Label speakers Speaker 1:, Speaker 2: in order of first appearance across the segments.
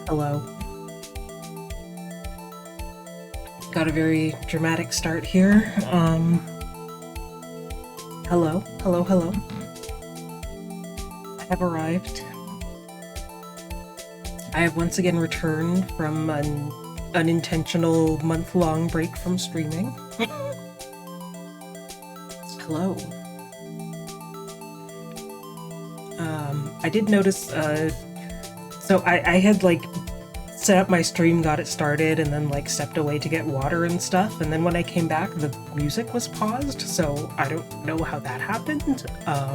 Speaker 1: Hello. Got a very dramatic start here. Hello, hello, hello. I have arrived. I have once again returned from an unintentional month-long break from streaming. Hello. I did notice, so I had set up my stream, got it started, and then stepped away to get water and stuff, and then when I came back the music was paused, so I don't know how that happened. That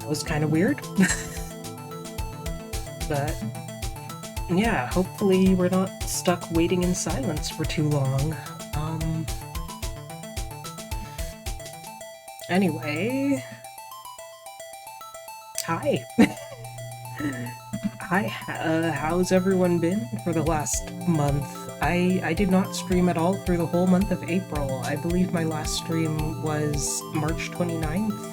Speaker 1: was kind of weird. But yeah, hopefully we're not stuck waiting in silence for too long. Anyway, hi. Hi, how's everyone been for the last month? I did not stream at all through the whole month of April. I believe my last stream was March 29th.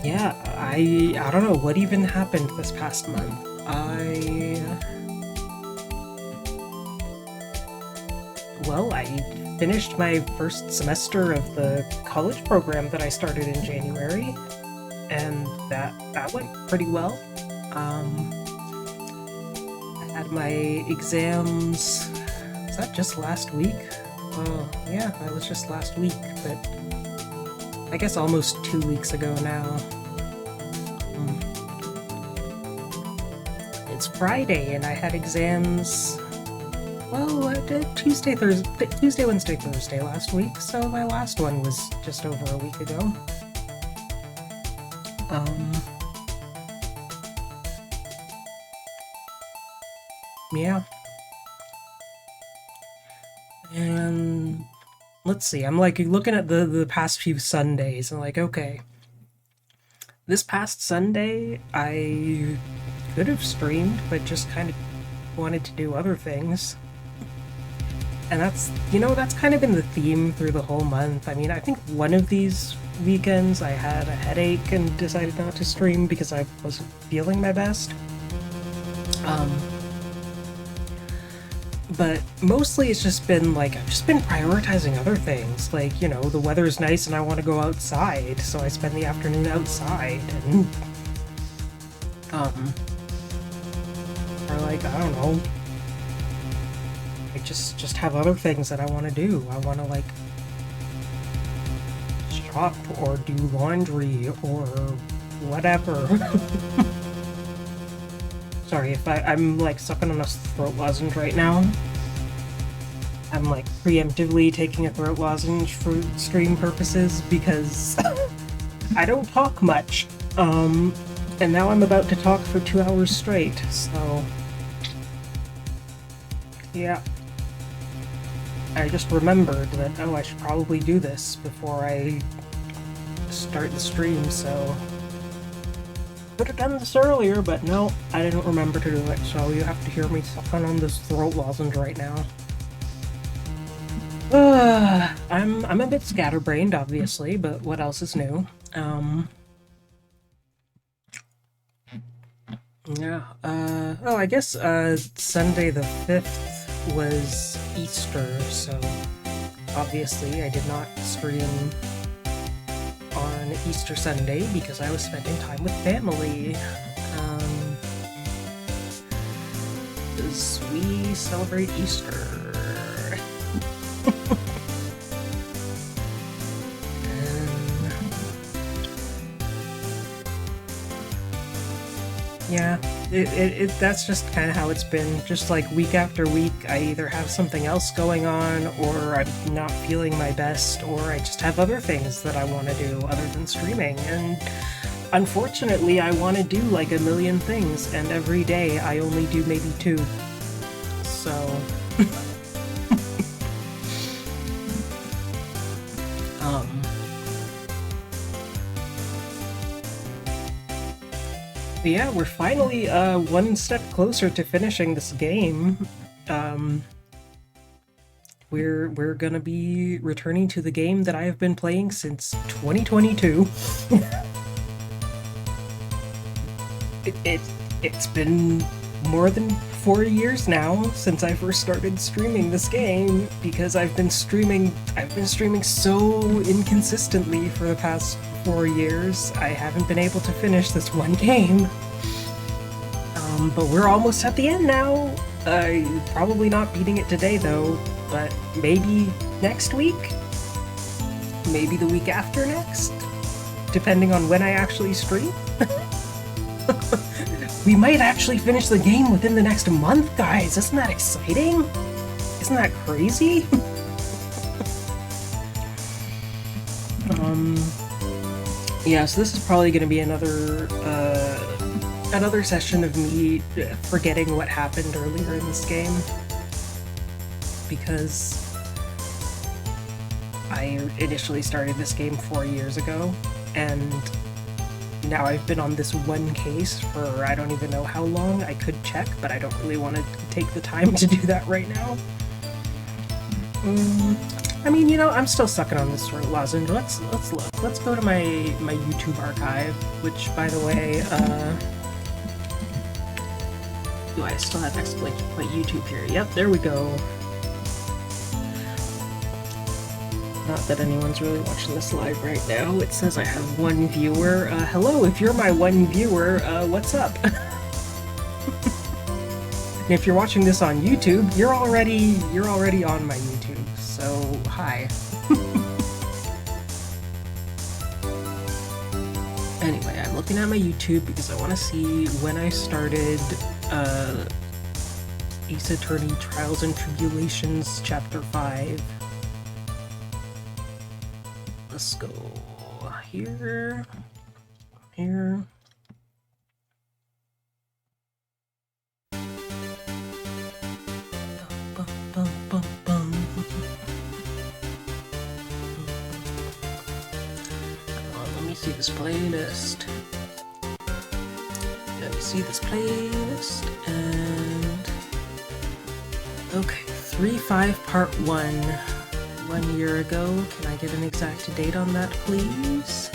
Speaker 1: Yeah, I don't know what even happened this past month. Well, I finished my first semester of the college program that I started in January, and that went pretty well. I had my exams. Was that just last week? Oh, yeah, that was just last week, but I guess almost 2 weeks ago now. It's Friday, and I had exams. Well, I did Tuesday, Wednesday, Thursday last week, so my last one was just over a week ago. Yeah. And let's see, I'm looking at the past few Sundays, and okay, this past Sunday I could have streamed, but just kind of wanted to do other things. And that's kind of been the theme through the whole month. I mean, I think one of these weekends I had a headache and decided not to stream because I wasn't feeling my best. But mostly it's just been I've just been prioritizing other things. The weather's nice and I want to go outside, so I spend the afternoon outside, and or I don't know, I just have other things that I want to do. I want to shop or do laundry or whatever. Sorry if I'm sucking on a throat lozenge right now. I'm preemptively taking a throat lozenge for stream purposes because I don't talk much. And now I'm about to talk for 2 hours straight, so yeah. I just remembered that, oh, I should probably do this before I start the stream, so could have done this earlier, but no, I didn't remember to do it, so you have to hear me sucking on this throat lozenge right now. I'm a bit scatterbrained, obviously, but what else is new? Yeah, oh, I guess, Sunday the 5th was Easter, so obviously I did not stream on Easter Sunday because I was spending time with family. Because we celebrate Easter. Yeah, that's just kind of how it's been. Just week after week, I either have something else going on, or I'm not feeling my best, or I just have other things that I want to do other than streaming. And unfortunately, I want to do a million things, and every day I only do maybe 2. So But yeah, we're finally one step closer to finishing this game. We're gonna be returning to the game that I have been playing since 2022. it it's been more than 4 years now since I first started streaming this game, because I've been streaming so inconsistently for the past 4 years. I haven't been able to finish this one game. But we're almost at the end now. Probably not beating it today though, but maybe next week? Maybe the week after next? Depending on when I actually stream? We might actually finish the game within the next month, guys! Isn't that exciting? Isn't that crazy? Yeah, so this is probably gonna be another session of me forgetting what happened earlier in this game, because I initially started this game 4 years ago, and now I've been on this one case for I don't even know how long. I could check, but I don't really want to take the time to do that right now. I mean, you know, I'm still sucking on this throat lozenge. Let's look. Let's go to my YouTube archive, which, by the way, do I still have my YouTube here? Yep, there we go. Not that anyone's really watching this live right now. It says I have one viewer. Hello, if you're my one viewer, what's up? And if you're watching this on YouTube, you're already on my YouTube, so hi. Anyway, I'm looking at my YouTube because I want to see when I started Ace Attorney Trials and Tribulations Chapter 5. Let's go here, here. Bum, bum, bum. Let me see this playlist. Let me see this playlist, and okay, 3-5 Part 1. 1 year ago. Can I get an exact date on that, please?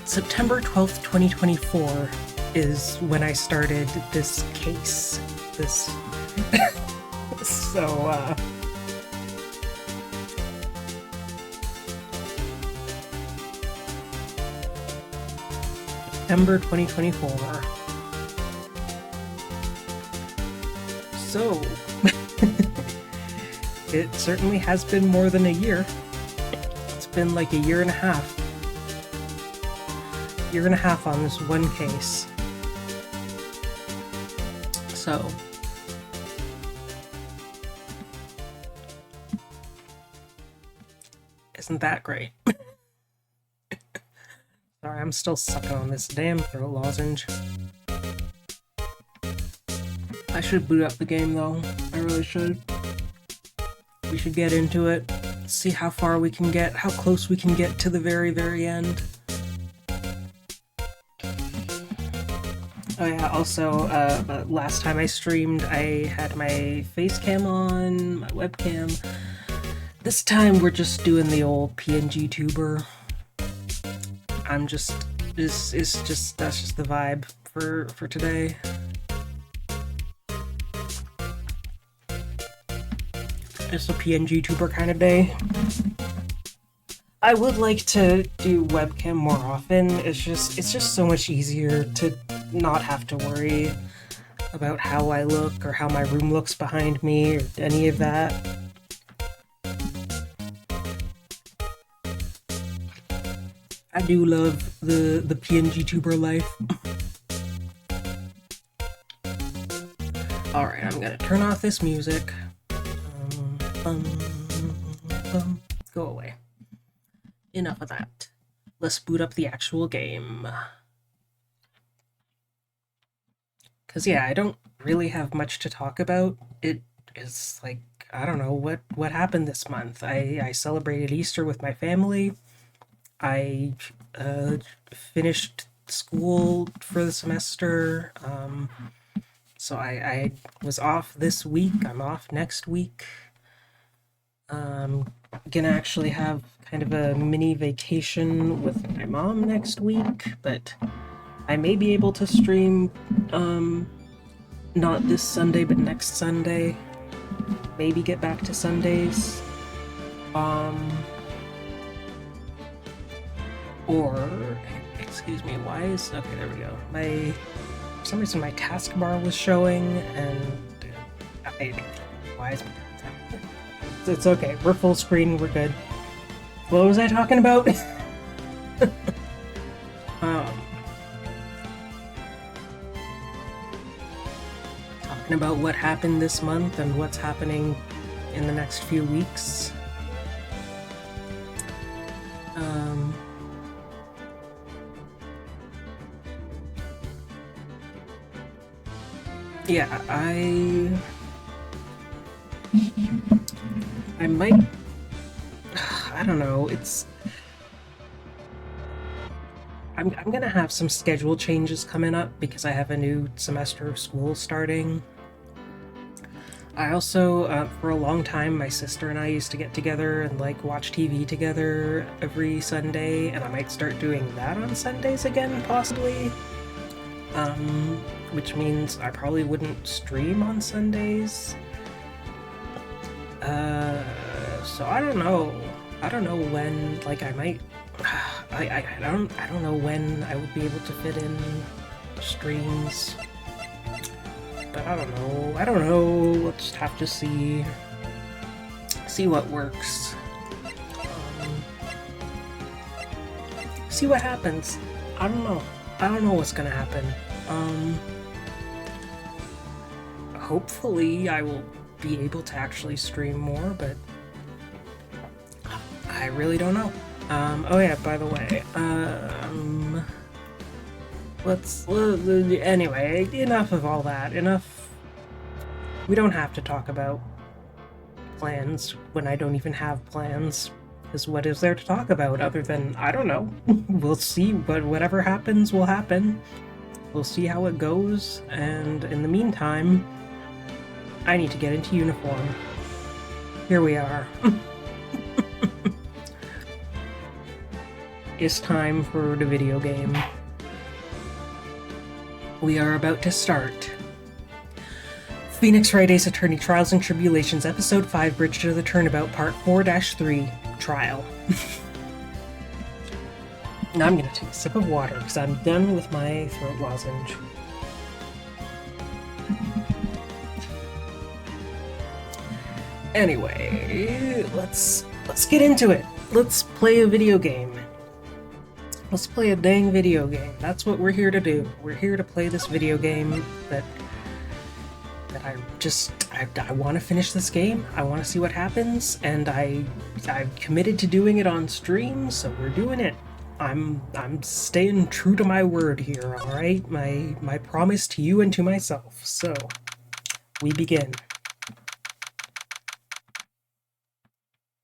Speaker 1: September 12th, 2024 is when I started this case. This... so, September 2024. So... It certainly has been more than a year. It's been like a year and a half. Year and a half on this one case. So... Isn't that great? Sorry, I'm still sucking on this damn throat lozenge. I should boot up the game though. I really should. We should get into it, see how far we can get, how close we can get to the very, very end. Oh yeah, also, last time I streamed, I had my face cam on, my webcam. This time we're just doing the old PNG tuber. That's just the vibe for today. Just a PNG tuber kind of day. I would like to do webcam more often. It's just so much easier to not have to worry about how I look or how my room looks behind me or any of that. I do love the PNG tuber life. Alright, I'm gonna turn off this music. Go away. Enough of that. Let's boot up the actual game. Because yeah, I don't really have much to talk about. It is like, I don't know, what happened this month. I celebrated Easter with my family. I finished school for the semester. So I was off this week. I'm off next week. gonna actually have kind of a mini vacation with my mom next week, but I may be able to stream, not this Sunday, but next Sunday. Maybe get back to Sundays. Or, excuse me, why is, okay, there we go. For some reason my taskbar was showing, and why is my it's okay, we're full screen, we're good. What was I talking about? Talking about what happened this month and what's happening in the next few weeks. Yeah, I might, I don't know, I'm gonna have some schedule changes coming up because I have a new semester of school starting. I also, for a long time, my sister and I used to get together and, like, watch TV together every Sunday, and I might start doing that on Sundays again, possibly. Which means I probably wouldn't stream on Sundays. So I don't know. I don't know when, like, I might... I don't know when I would be able to fit in streams. But I don't know. We'll just have to see what works. See what happens. I don't know. I don't know what's gonna happen. Hopefully I will be able to actually stream more, but I really don't know. Oh yeah, by the way, anyway, enough of all that. Enough. We don't have to talk about plans when I don't even have plans. Because what is there to talk about other than, I don't know. We'll see, but whatever happens will happen. We'll see how it goes, and in the meantime, I need to get into uniform. Here we are. It's time for the video game. We are about to start. Phoenix Wright Ace Attorney Trials and Tribulations, Episode 5, Bridge to the Turnabout, Part 4-3, Trial. Now I'm gonna take a sip of water, because I'm done with my throat lozenge. Anyway, let's get into it. Let's play a video game. Let's play a dang video game. That's what we're here to do. We're here to play this video game that I want to finish this game. I want to see what happens, and I'm committed to doing it on stream, so we're doing it. I'm staying true to my word here, all right? My promise to you and to myself. So, we begin.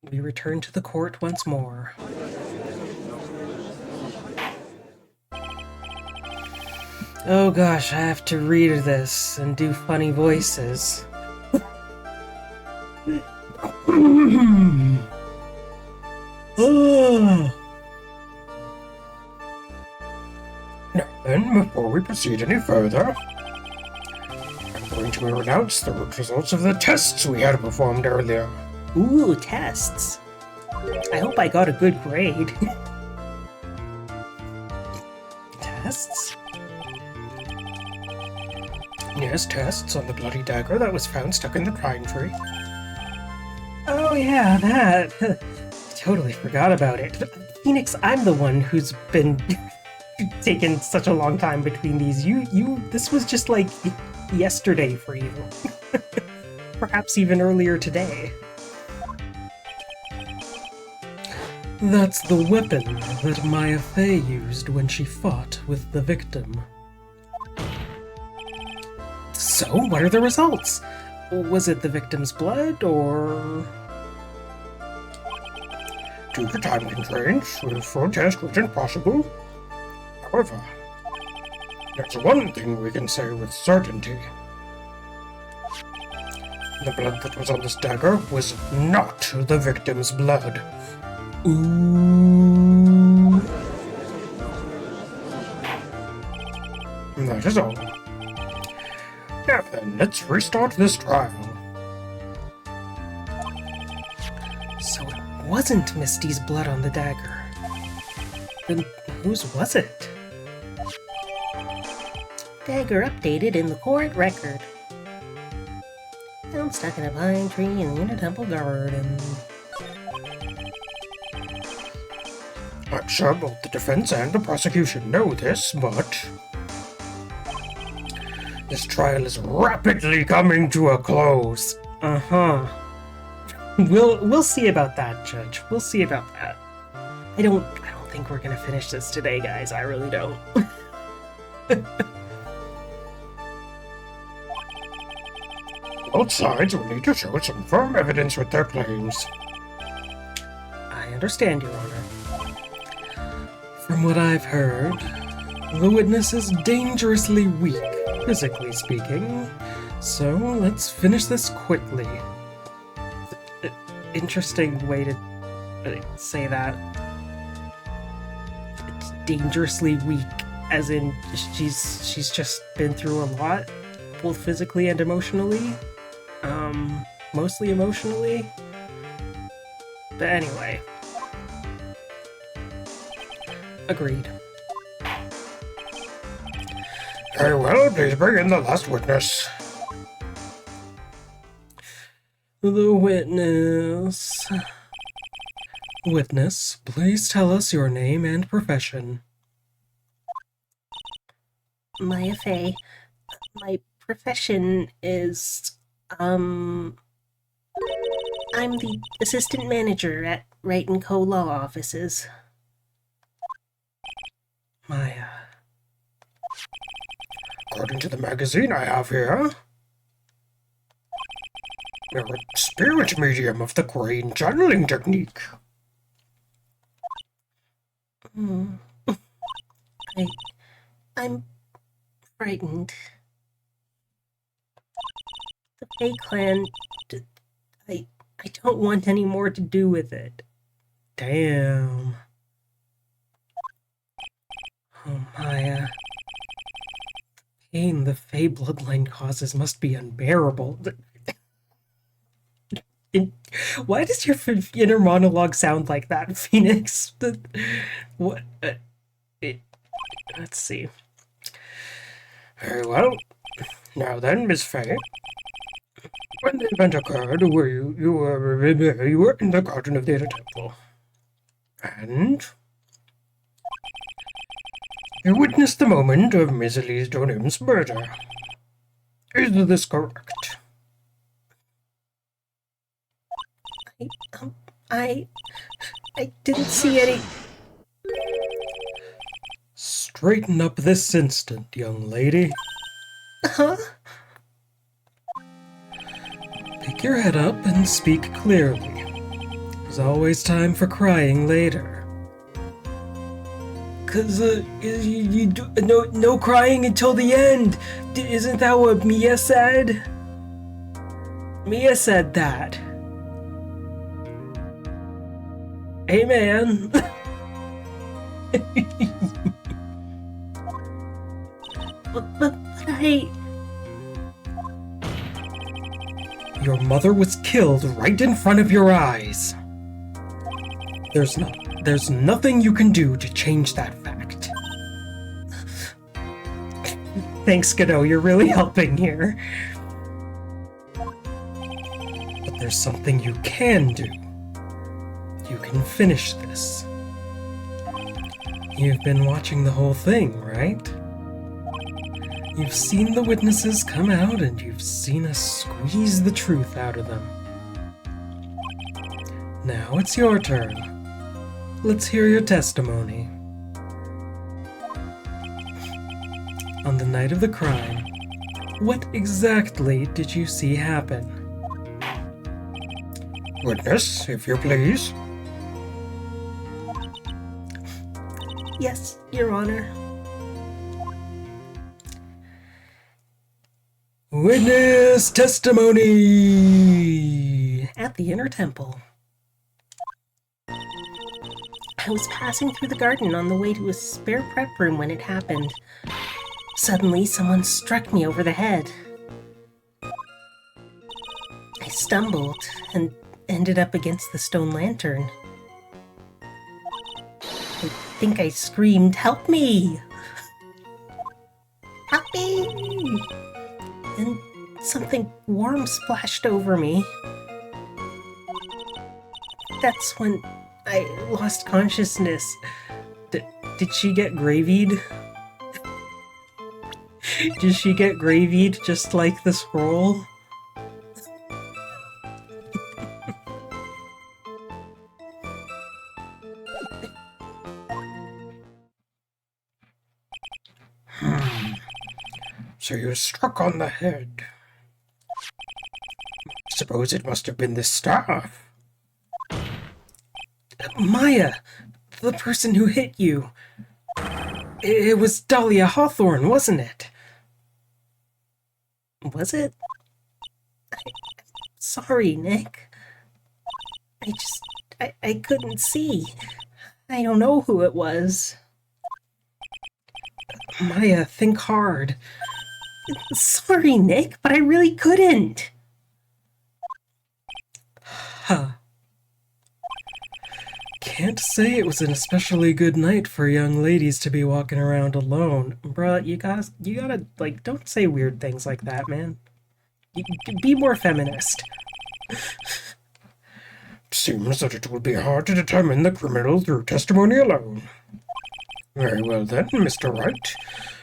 Speaker 1: We return to the court once more. Oh gosh, I have to read this and do funny voices.
Speaker 2: Now then, before we proceed any further, I'm going to announce the results of the tests we had performed earlier.
Speaker 1: Ooh, tests. I hope I got a good grade. Tests?
Speaker 2: Yes, tests on the bloody dagger that was found stuck in the pine tree.
Speaker 1: Oh yeah, that. Totally forgot about it. Phoenix, I'm the one who's been taking such a long time between these. This was just like yesterday for you. Perhaps even earlier today. That's the weapon that Maya Fey used when she fought with the victim. So, what are the results? Was it the victim's blood, or...
Speaker 2: Due to time constraints, the full test wasn't possible. However, there's one thing we can say with certainty. The blood that was on this dagger was not the victim's blood.
Speaker 1: Ooh.
Speaker 2: That is all. Now then, let's restart this trial.
Speaker 1: So it wasn't Misty's blood on the dagger. Then whose was it?
Speaker 3: Dagger updated in the court record. Found stuck in a pine tree in the Inner Temple Garden.
Speaker 2: I'm sure both the defense and the prosecution know this, but this trial is rapidly coming to a close.
Speaker 1: Uh-huh. We'll see about that, Judge. We'll see about that. I don't think we're gonna finish this today, guys. I really don't.
Speaker 2: Both sides will need to show some firm evidence with their claims.
Speaker 1: I understand, Your Honor. From what I've heard, the witness is dangerously weak, physically speaking. So let's finish this quickly. Interesting way to say that. It's dangerously weak, as in she's just been through a lot, both physically and emotionally. Mostly emotionally. But anyway. Agreed.
Speaker 2: Very well, please bring in the last witness.
Speaker 1: The witness. Witness, please tell us your name and profession.
Speaker 3: Maya Fey. My profession is, I'm the assistant manager at Wright & Co. Law Offices.
Speaker 1: Maya.
Speaker 2: According to the magazine I have here, you're a spirit medium of the Crane channeling technique.
Speaker 3: I'm frightened. The Fey clan, I don't want any more to do with it.
Speaker 1: Damn. Oh, Maya. The pain the Fey bloodline causes must be unbearable. Why does your inner monologue sound like that, Phoenix? What? Let's see.
Speaker 2: Very well. Now then, Miss Fey. When the event occurred, you were in the garden of the Inner Temple. And you witnessed the moment of Miss Elise Donim's murder. Is this correct?
Speaker 3: I didn't see any...
Speaker 1: Straighten up this instant, young lady.
Speaker 3: Huh?
Speaker 1: Pick your head up and speak clearly. There's always time for crying later. 'Cause, you do, no crying until the end! Isn't that what Mia said? Mia said that. Hey, man.
Speaker 3: But I...
Speaker 1: Your mother was killed right in front of your eyes. There's nothing you can do to change that fact. Thanks, Godot, you're really helping here. But there's something you can do. You can finish this. You've been watching the whole thing, right? You've seen the witnesses come out and you've seen us squeeze the truth out of them. Now it's your turn. Let's hear your testimony. On the night of the crime, what exactly did you see happen?
Speaker 2: Witness, if you please.
Speaker 3: Yes, Your Honor.
Speaker 2: Witness testimony!
Speaker 3: At the inner temple. I was passing through the garden on the way to a spare prep room when it happened. Suddenly, someone struck me over the head. I stumbled and ended up against the stone lantern. I think I screamed, "Help me! Help me!" And something warm splashed over me. That's when I lost consciousness.
Speaker 1: Did she get gravied? Did she get gravied just like the scroll?
Speaker 2: So you were struck on the head. Suppose it must have been the staff.
Speaker 1: Maya! The person who hit you! It was Dahlia Hawthorne, wasn't it?
Speaker 3: Was it? Sorry, Nick. I couldn't see. I don't know who it was.
Speaker 1: Maya, think hard.
Speaker 3: Sorry, Nick, but I really couldn't.
Speaker 1: Huh. Can't say it was an especially good night for young ladies to be walking around alone. Bruh, you gotta, like, don't say weird things like that, man. Be more feminist.
Speaker 2: Seems that it would be hard to determine the criminal through testimony alone. Very well then, Mr. Wright.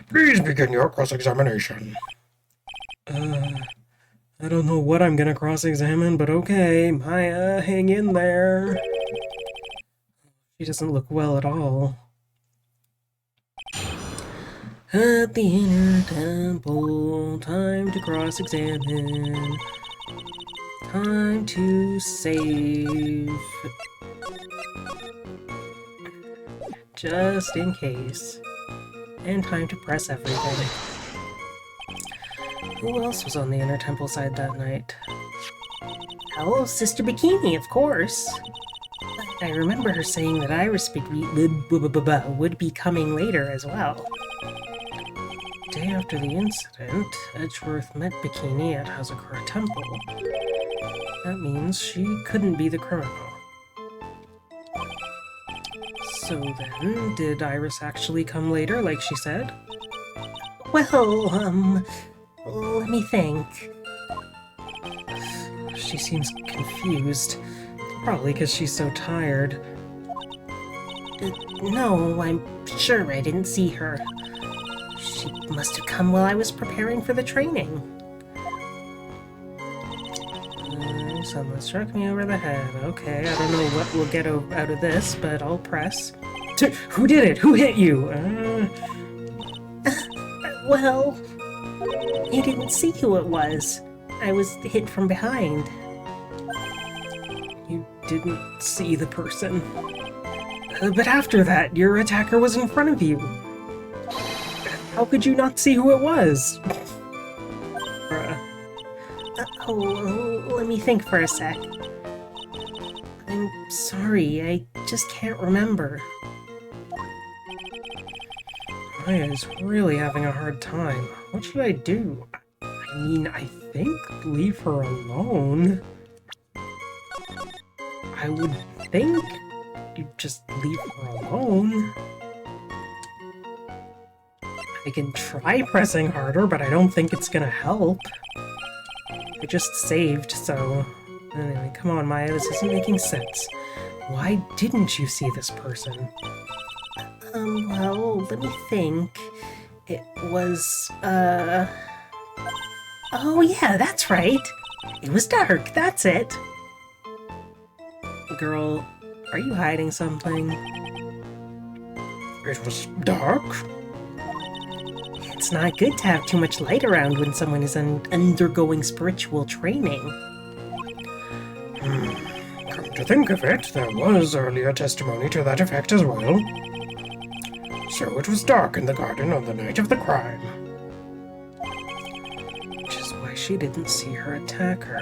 Speaker 2: Please begin your cross-examination.
Speaker 1: I don't know what I'm gonna cross-examine, but okay. Maya, hang in there. She doesn't look well at all. At the inner temple, time to cross-examine. Time to save. Just in case. And time to press everything. Who else was on the inner temple side that night?
Speaker 3: Oh, Sister Bikini, of course. I remember her saying that Iris would be coming later as well.
Speaker 1: Day after the incident, Edgeworth met Bikini at Hazakura Temple. That means she couldn't be the criminal. So then, did Iris actually come later, like she said?
Speaker 3: Well, let me think.
Speaker 1: She seems confused. Probably because she's so tired.
Speaker 3: No, I'm sure I didn't see her. She must have come while I was preparing for the training.
Speaker 1: Someone struck me over the head. Okay, I don't know what we'll get out of this, but I'll press. Who did it? Who hit you?
Speaker 3: Well, you didn't see who it was. I was hit from behind.
Speaker 1: You didn't see the person. But after that, your attacker was in front of you. How could you not see who it was? Bruh.
Speaker 3: Let me think for a sec. I'm sorry, I just can't remember.
Speaker 1: Maya is really having a hard time. What should I do? I mean, I think leave her alone. I would think you'd just leave her alone. I can try pressing harder, but I don't think it's gonna help. I just saved, so... Anyway, come on, Maya, this isn't making sense. Why didn't you see this person?
Speaker 3: Well, let me think. It was, Oh yeah, that's right! It was dark, that's it!
Speaker 1: Girl, are you hiding something?
Speaker 2: It was dark?
Speaker 3: It's not good to have too much light around when someone is undergoing spiritual training.
Speaker 2: Come to think of it, there was earlier testimony to that effect as well. So it was dark in the garden on the night of the crime.
Speaker 1: Which is why she didn't see her attacker.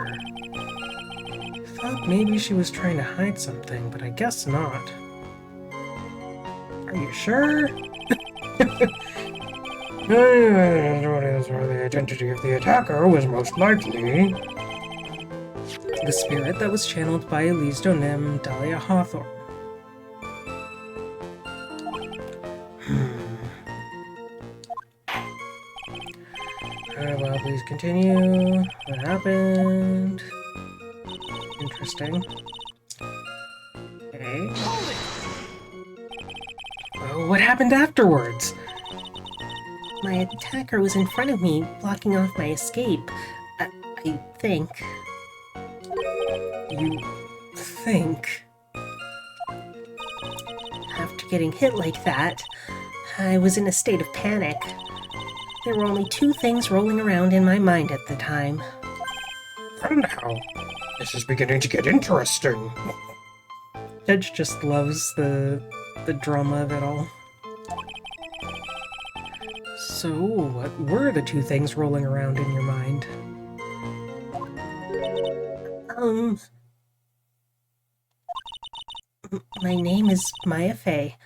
Speaker 1: Thought maybe she was trying to hide something, but I guess not. Are you sure?
Speaker 2: The identity of the attacker was most likely
Speaker 1: The spirit that was channeled by Elise Donem, Dahlia Hawthorne. Alright, well, please continue. What happened? Interesting. Okay. Oh, what happened afterwards?
Speaker 3: My attacker was in front of me, blocking off my escape. I think.
Speaker 1: You think?
Speaker 3: After getting hit like that, I was in a state of panic. There were only two things rolling around in my mind at the time.
Speaker 2: And now, this is beginning to get interesting.
Speaker 1: Judge just loves the drama of it all. So, what were the two things rolling around in your mind?
Speaker 3: My name is Maya Fey.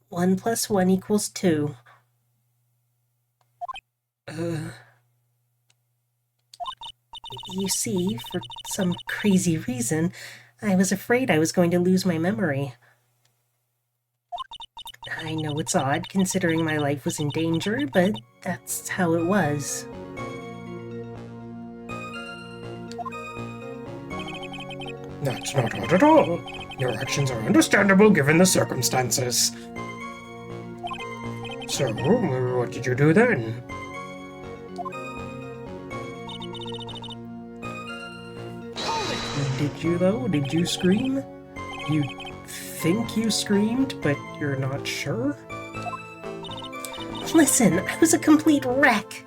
Speaker 3: 1 + 1 = 2. You see, for some crazy reason, I was afraid I was going to lose my memory. I know it's odd, considering my life was in danger, but that's how it was.
Speaker 2: That's not odd at all. Your actions are understandable given the circumstances. So, what did you do then?
Speaker 1: Did you, though? Did you scream? You think you screamed, but you're not sure?
Speaker 3: Listen, I was a complete wreck.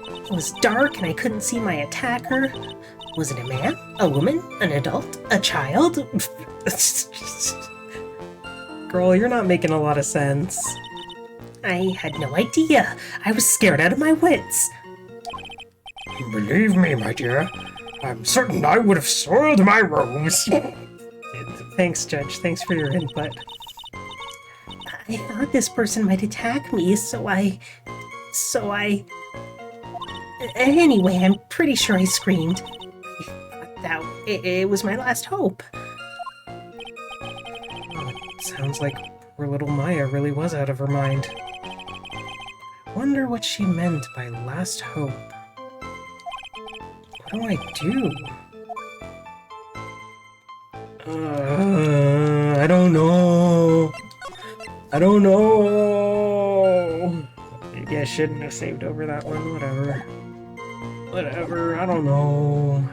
Speaker 3: It was dark and I couldn't see my attacker. Was it a man? A woman? An adult? A child?
Speaker 1: Girl, you're not making a lot of sense.
Speaker 3: I had no idea. I was scared out of my wits.
Speaker 2: Believe me, my dear, I'm certain I would have soiled my robes.
Speaker 1: Thanks, Judge. Thanks for your input.
Speaker 3: I thought this person might attack me, so I... Anyway, I'm pretty sure I screamed. I thought that it was my last hope.
Speaker 1: Oh, it sounds like poor little Maya really was out of her mind. I wonder what she meant by last hope. What do I do? I don't know. I don't know. Maybe I shouldn't have saved over that one. Whatever. Whatever. I don't know.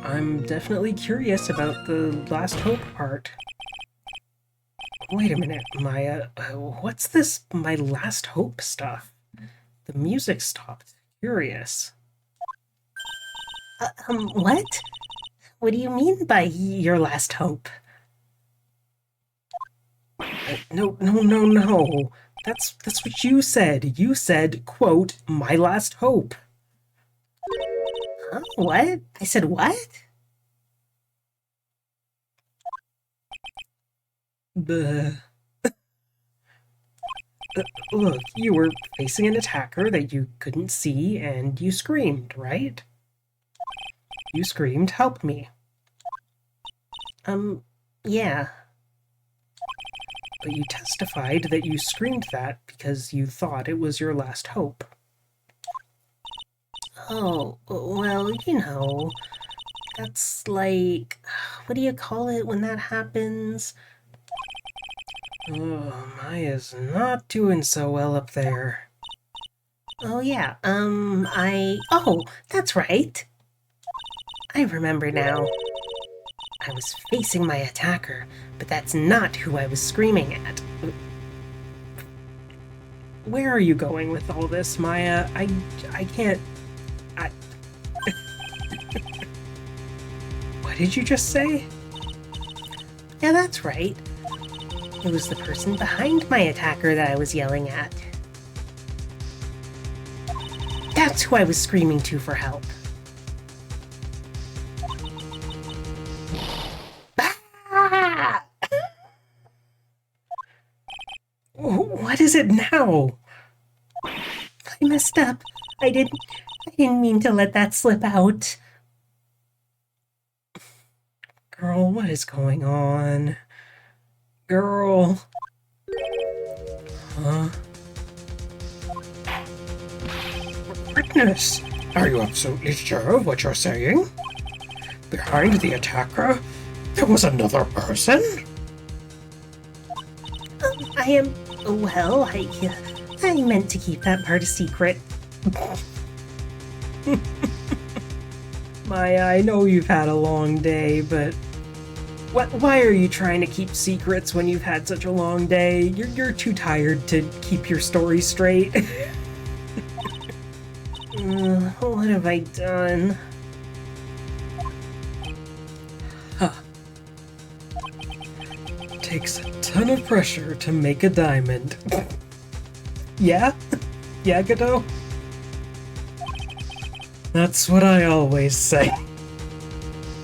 Speaker 1: I'm definitely curious about the last hope part. Wait a minute, Maya. What's this my last hope stuff? The music stopped. Curious.
Speaker 3: What? What do you mean by your last hope?
Speaker 1: No. That's what you said. You said, quote, my last hope.
Speaker 3: Huh? What? I said what?
Speaker 1: Look, you were facing an attacker that you couldn't see, and you screamed, right? You screamed, help me.
Speaker 3: Yeah.
Speaker 1: But you testified that you screamed that because you thought it was your last hope.
Speaker 3: Oh, well, you know, that's like, what do you call it when that happens?
Speaker 1: Oh, Maya's not doing so well up there.
Speaker 3: Oh, yeah, oh, that's right. I remember now. I was facing my attacker, but that's not who I was screaming at.
Speaker 1: Where are you going with all this, Maya? I can't... What did you just say?
Speaker 3: Yeah, that's right. It was the person behind my attacker that I was yelling at. That's who I was screaming to for help. Ah!
Speaker 1: What is it now?
Speaker 3: I messed up. I didn't mean to let that slip out.
Speaker 1: Girl, what is going on? Girl. Huh?
Speaker 2: Witness, are you absolutely sure of what you're saying? Behind the attacker, there was another person?
Speaker 3: I am... Well, I meant to keep that part a secret.
Speaker 1: Maya, I know you've had a long day, but why are you trying to keep secrets when you've had such a long day? You're too tired to keep your story straight.
Speaker 3: What have I done?
Speaker 1: Takes a ton of pressure to make a diamond. Yeah? Yeah, Godot? That's what I always say.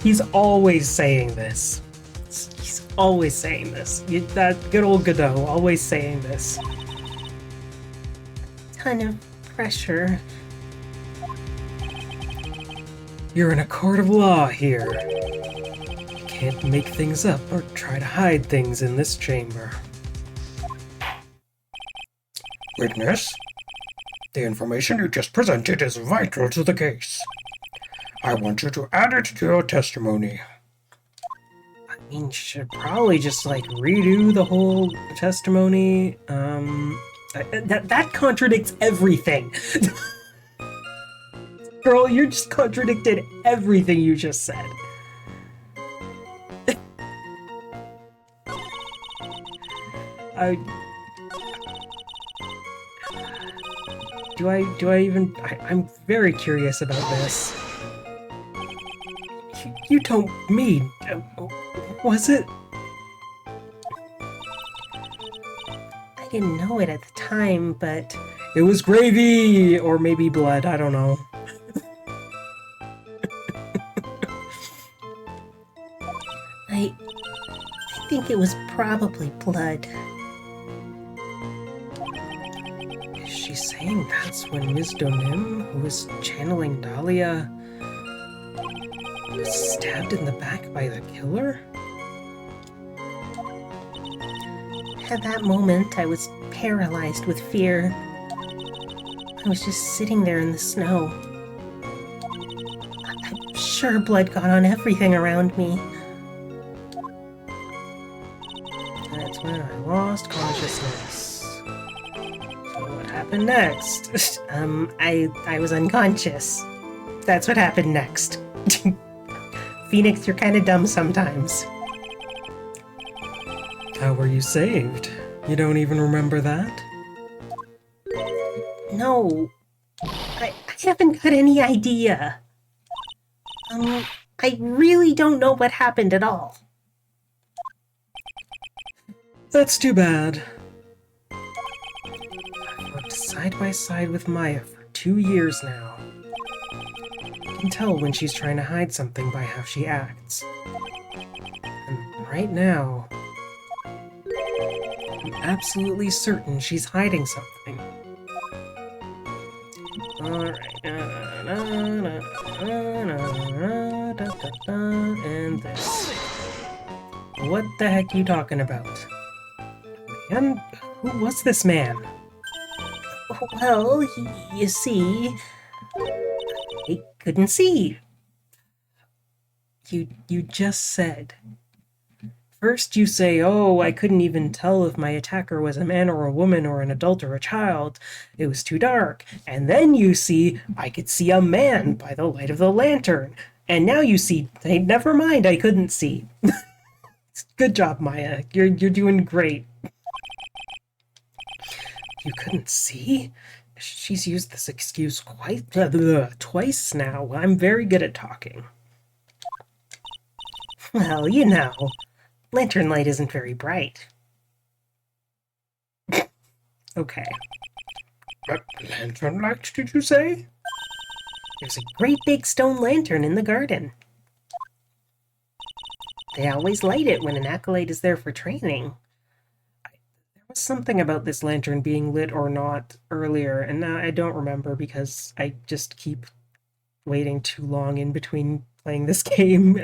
Speaker 1: He's always saying this. He's always saying this. That good old Godot, always saying this.
Speaker 3: Ton of pressure.
Speaker 1: You're in a court of law here. You can't make things up or try to hide things in this chamber.
Speaker 2: Witness, the information you just presented is vital to the case. I want you to add it to your testimony.
Speaker 1: I mean, should probably just, like, redo the whole testimony. That contradicts everything. Girl, you just contradicted everything you just said. I'm very curious about this. You told me, was it?
Speaker 3: I didn't know it at the time, but
Speaker 1: It was gravy! Or maybe blood, I don't know.
Speaker 3: I think it was probably blood.
Speaker 1: Is she saying that's when Ms. Donim, who was channeling Dahlia, was stabbed in the back by the killer?
Speaker 3: At that moment, I was paralyzed with fear. I was just sitting there in the snow. I'm sure blood got on everything around me.
Speaker 1: That's when I lost consciousness. So what happened next?
Speaker 3: I was unconscious. That's what happened next. Phoenix, you're kind of dumb sometimes.
Speaker 1: How were you saved? You don't even remember that?
Speaker 3: No, I haven't got any idea. I really don't know what happened at all.
Speaker 1: That's too bad. I've worked side by side with Maya for 2 years now. I can tell when she's trying to hide something by how she acts. And right now, I'm absolutely certain she's hiding something. Alright. And this. What the heck you talking about? Man? Who was this man?
Speaker 3: Well, you see, I couldn't see.
Speaker 1: You just said. First you say, oh, I couldn't even tell if my attacker was a man or a woman or an adult or a child. It was too dark. And then you see, I could see a man by the light of the lantern. And now you see, hey, never mind, I couldn't see. Good job, Maya. You're doing great. You couldn't see? She's used this excuse twice now. I'm very good at talking.
Speaker 3: Well, you know, lantern light isn't very bright.
Speaker 1: Okay.
Speaker 2: Lantern light, did you say?
Speaker 3: There's a great big stone lantern in the garden. They always light it when an acolyte is there for training.
Speaker 1: There was something about this lantern being lit or not earlier, and now I don't remember because I just keep waiting too long in between playing this game.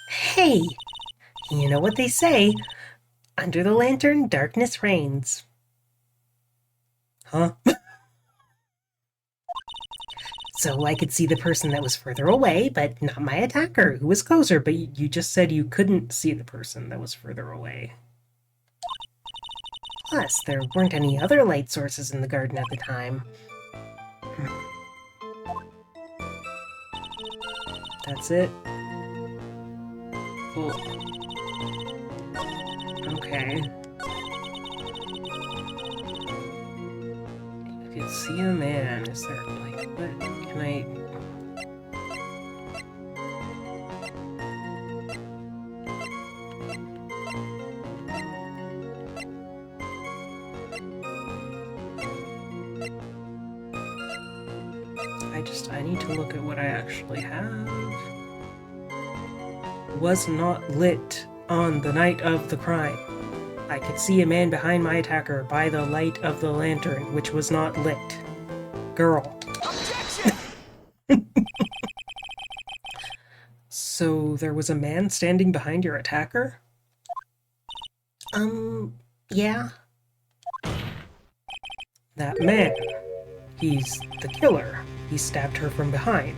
Speaker 3: Hey, you know what they say? Under the lantern, darkness reigns.
Speaker 1: Huh?
Speaker 3: So I could see the person that was further away, but not my attacker, who was closer, but
Speaker 1: You just said you couldn't see the person that was further away.
Speaker 3: plus there weren't any other light sources in the garden at the time.
Speaker 1: That's it? Well, okay. You can see a man. Is there, like, what can I... I need to look at what I actually have. Was not lit on the night of the crime. I could see a man behind my attacker by the light of the lantern, which was not lit. Girl. So there was a man standing behind your attacker?
Speaker 3: Yeah.
Speaker 1: That man. He's the killer. He stabbed her from behind.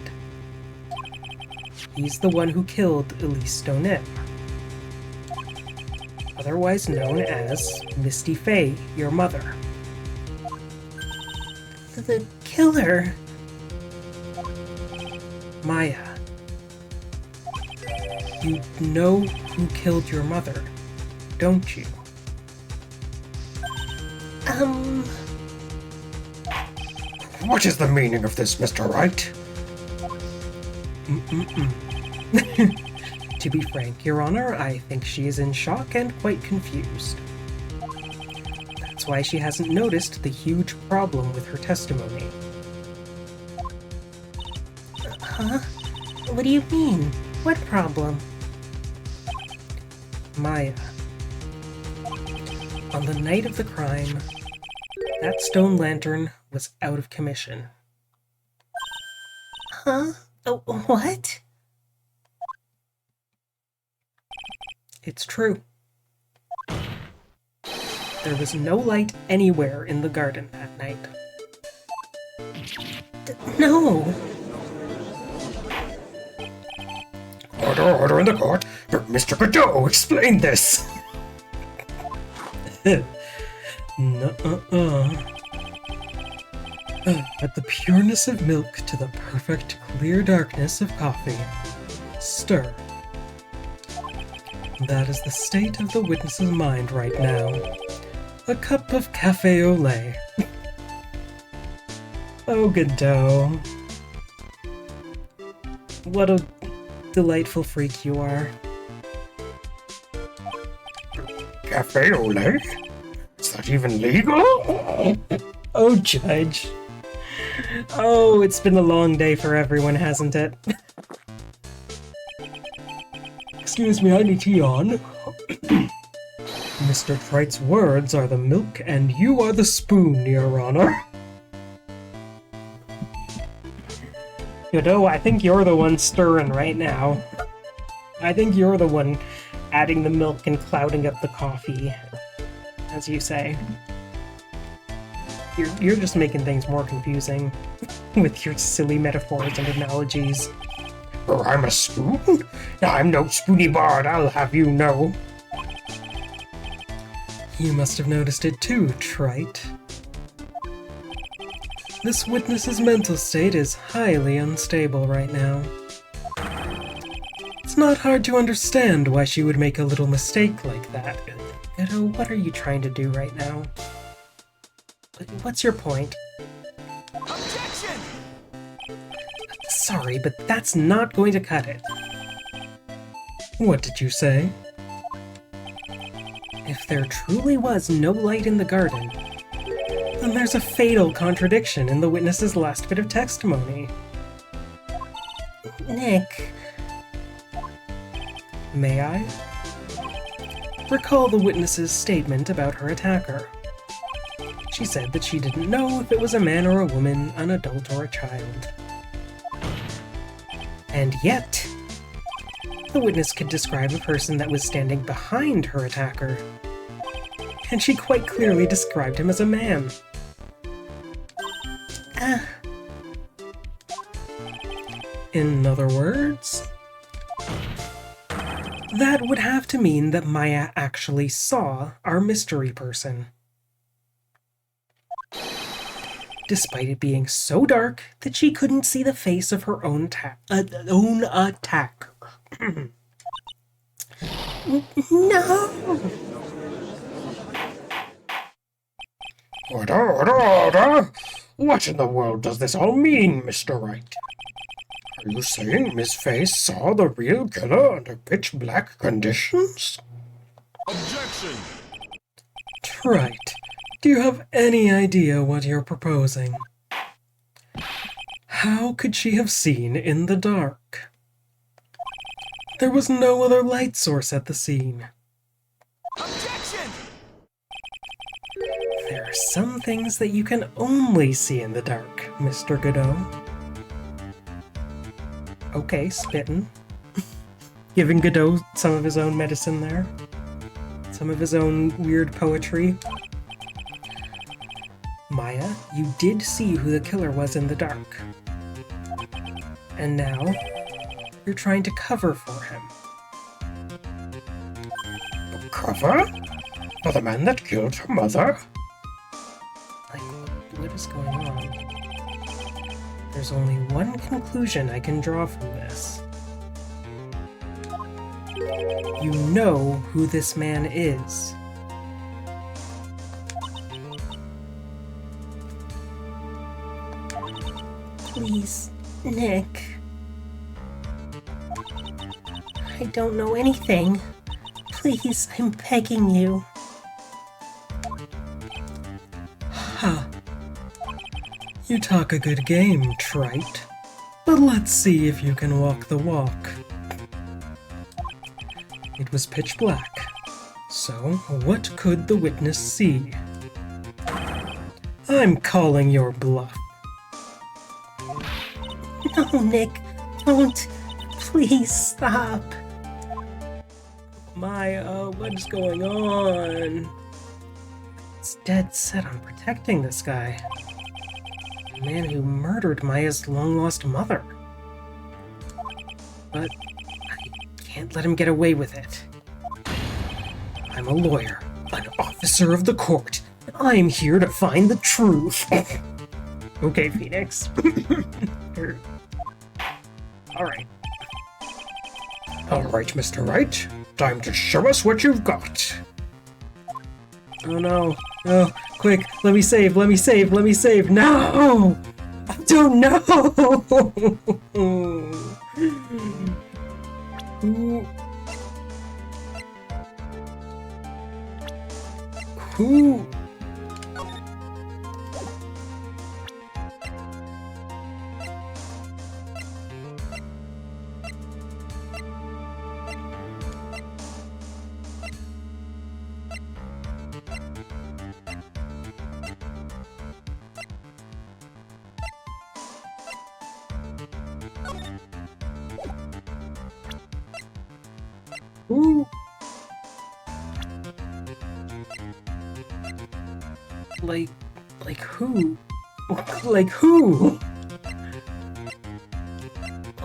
Speaker 1: He's the one who killed Elise Stonem, otherwise known as Misty Faye, your mother.
Speaker 3: The killer.
Speaker 1: Maya, you know who killed your mother, don't you?
Speaker 2: What is the meaning of this, Mr. Wright?
Speaker 1: To be frank, Your Honor, I think she is in shock and quite confused. That's why she hasn't noticed the huge problem with her testimony.
Speaker 3: Huh? What do you mean? What problem?
Speaker 1: Maya, on the night of the crime, that stone lantern was out of commission.
Speaker 3: Huh? Oh, what?
Speaker 1: It's true. There was no light anywhere in the garden that night.
Speaker 3: No!
Speaker 2: Order in the court. Mr. Godot, explain this.
Speaker 1: Nuh-uh-uh. Add the pureness of milk to the perfect clear darkness of coffee. Stir. That is the state of the witness's mind right now. A cup of cafe au lait. Oh, Godot. What a delightful freak you are.
Speaker 2: Cafe au lait? Is that even legal?
Speaker 1: Oh, Judge. Oh, it's been a long day for everyone, hasn't it? Excuse me, I need tea on. Mr. Trite's words are the milk and you are the spoon, Your Honor. Godot, I think you're the one stirring right now. I think you're the one adding the milk and clouding up the coffee, as you say. You're just making things more confusing with your silly metaphors and analogies.
Speaker 2: Oh, I'm a spoon? I'm no spoony bard, I'll have you know.
Speaker 1: You must have noticed it too, Trite. This witness's mental state is highly unstable right now. It's not hard to understand why she would make a little mistake like that. Godot, what are you trying to do right now? What's your point?
Speaker 4: Objection!
Speaker 1: Sorry, but that's not going to cut it. What did you say? If there truly was no light in the garden, then there's a fatal contradiction in the witness's last bit of testimony.
Speaker 3: Nick,
Speaker 1: May I? Recall the witness's statement about her attacker. She said that she didn't know if it was a man or a woman, an adult or a child. And yet, the witness could describe a person that was standing behind her attacker, and she quite clearly described him as a man. In other words, that would have to mean that Maya actually saw our mystery person. Despite it being so dark that she couldn't see the face of her own attacker.
Speaker 3: no!
Speaker 2: Order! What in the world does this all mean, Mr. Wright? Are you saying Miss Face saw the real killer under pitch-black conditions?
Speaker 4: Objection!
Speaker 1: Right. Do you have any idea what you're proposing? How could she have seen in the dark? There was no other light source at the scene.
Speaker 4: Objection!
Speaker 1: There are some things that you can only see in the dark, Mr. Godot. Okay, spitting. Giving Godot some of his own medicine there. Some of his own weird poetry. Maya, you did see who the killer was in the dark. And now, you're trying to cover for him.
Speaker 2: Cover? For the man that killed her mother?
Speaker 1: Like, what is going on? There's only one conclusion I can draw from this. You know who this man is.
Speaker 3: Please, Nick. I don't know anything. Please, I'm begging you.
Speaker 1: Ha! You talk a good game, trite. But let's see if you can walk the walk. It was pitch black. So, what could the witness see? I'm calling your bluff.
Speaker 3: No, Nick, don't. Please stop.
Speaker 1: Maya, what's going on? It's dead set on protecting this guy. The man who murdered Maya's long-lost mother. But I can't let him get away with it. I'm a lawyer, an officer of the court. I'm here to find the truth. Okay, Phoenix. Alright.
Speaker 2: All right, Mr. Wright. Time to show us what you've got.
Speaker 1: Oh no. Oh, quick. Let me save. Let me save. Let me save. No! I don't know! Who? Who? Like who? Like who?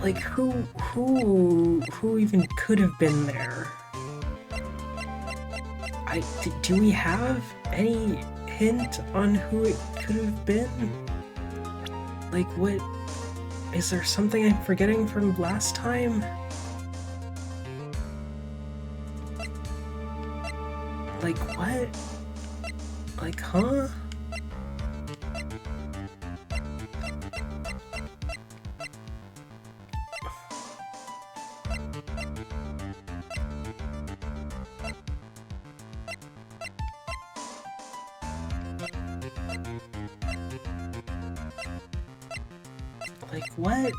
Speaker 1: Like who even could have been there? Do we have any hint on who it could have been? Like what? Is there something I'm forgetting from last time? Like what? Like, huh? Like, what?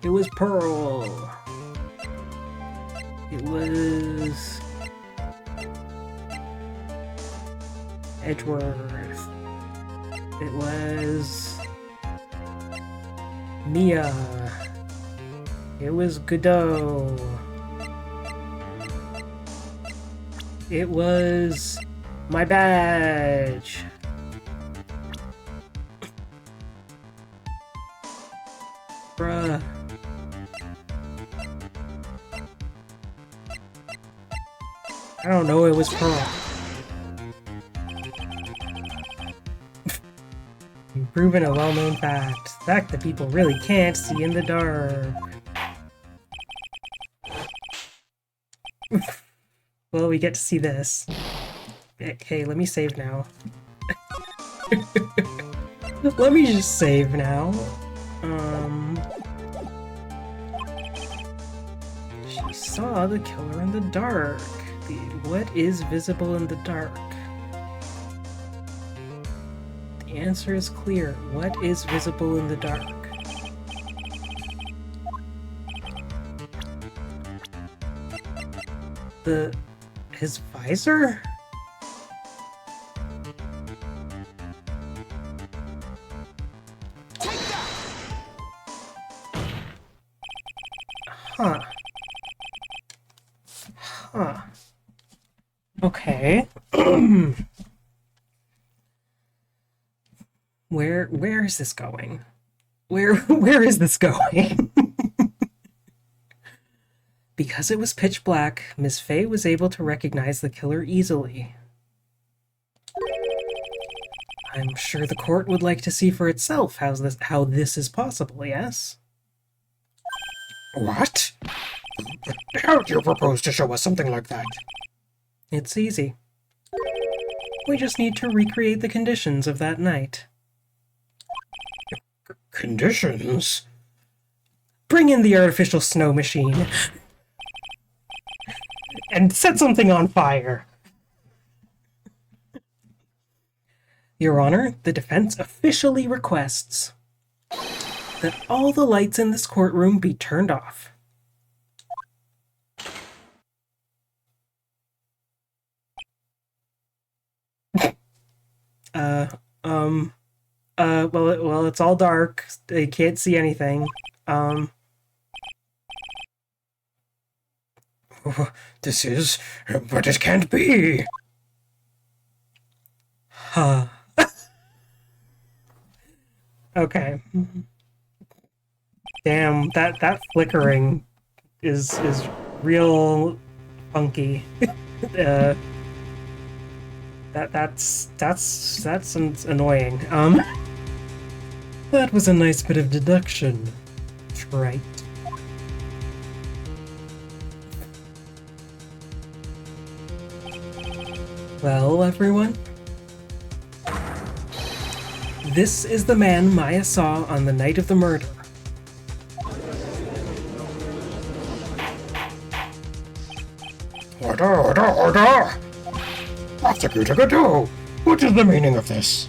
Speaker 1: It was Pearl. It was Edgeworth. It was Mia. It was Godot. It was my badge. Bruh. I don't know, it was Pearl. You've proven a well-known fact. Fact that people really can't see in the dark. Well, we get to see this. Okay, let me save now. Let me just save now. She saw the killer in the dark. What is visible in the dark? The answer is clear. What is visible in the dark? His visor?
Speaker 4: Take that!
Speaker 1: Huh. Huh. Okay. Where is this going? Where is this going? Because it was pitch black, Miss Fey was able to recognize the killer easily. I'm sure the court would like to see for itself how this is possible, yes?
Speaker 2: What? How do you propose to show us something like that?
Speaker 1: It's easy. We just need to recreate the conditions of that night.
Speaker 2: Conditions?
Speaker 1: Bring in the artificial snow machine. And set something on fire. Your Honor, the defense officially requests that all the lights in this courtroom be turned off. Well, it's all dark. I can't see anything.
Speaker 2: This is... but it can't be!
Speaker 1: Huh. Okay. Damn, that flickering is real funky. That's annoying. That was a nice bit of deduction. Right. Well, everyone, this is the man Maya saw on the night of the murder.
Speaker 2: Order! Prosecutor Godot, what is the meaning of this?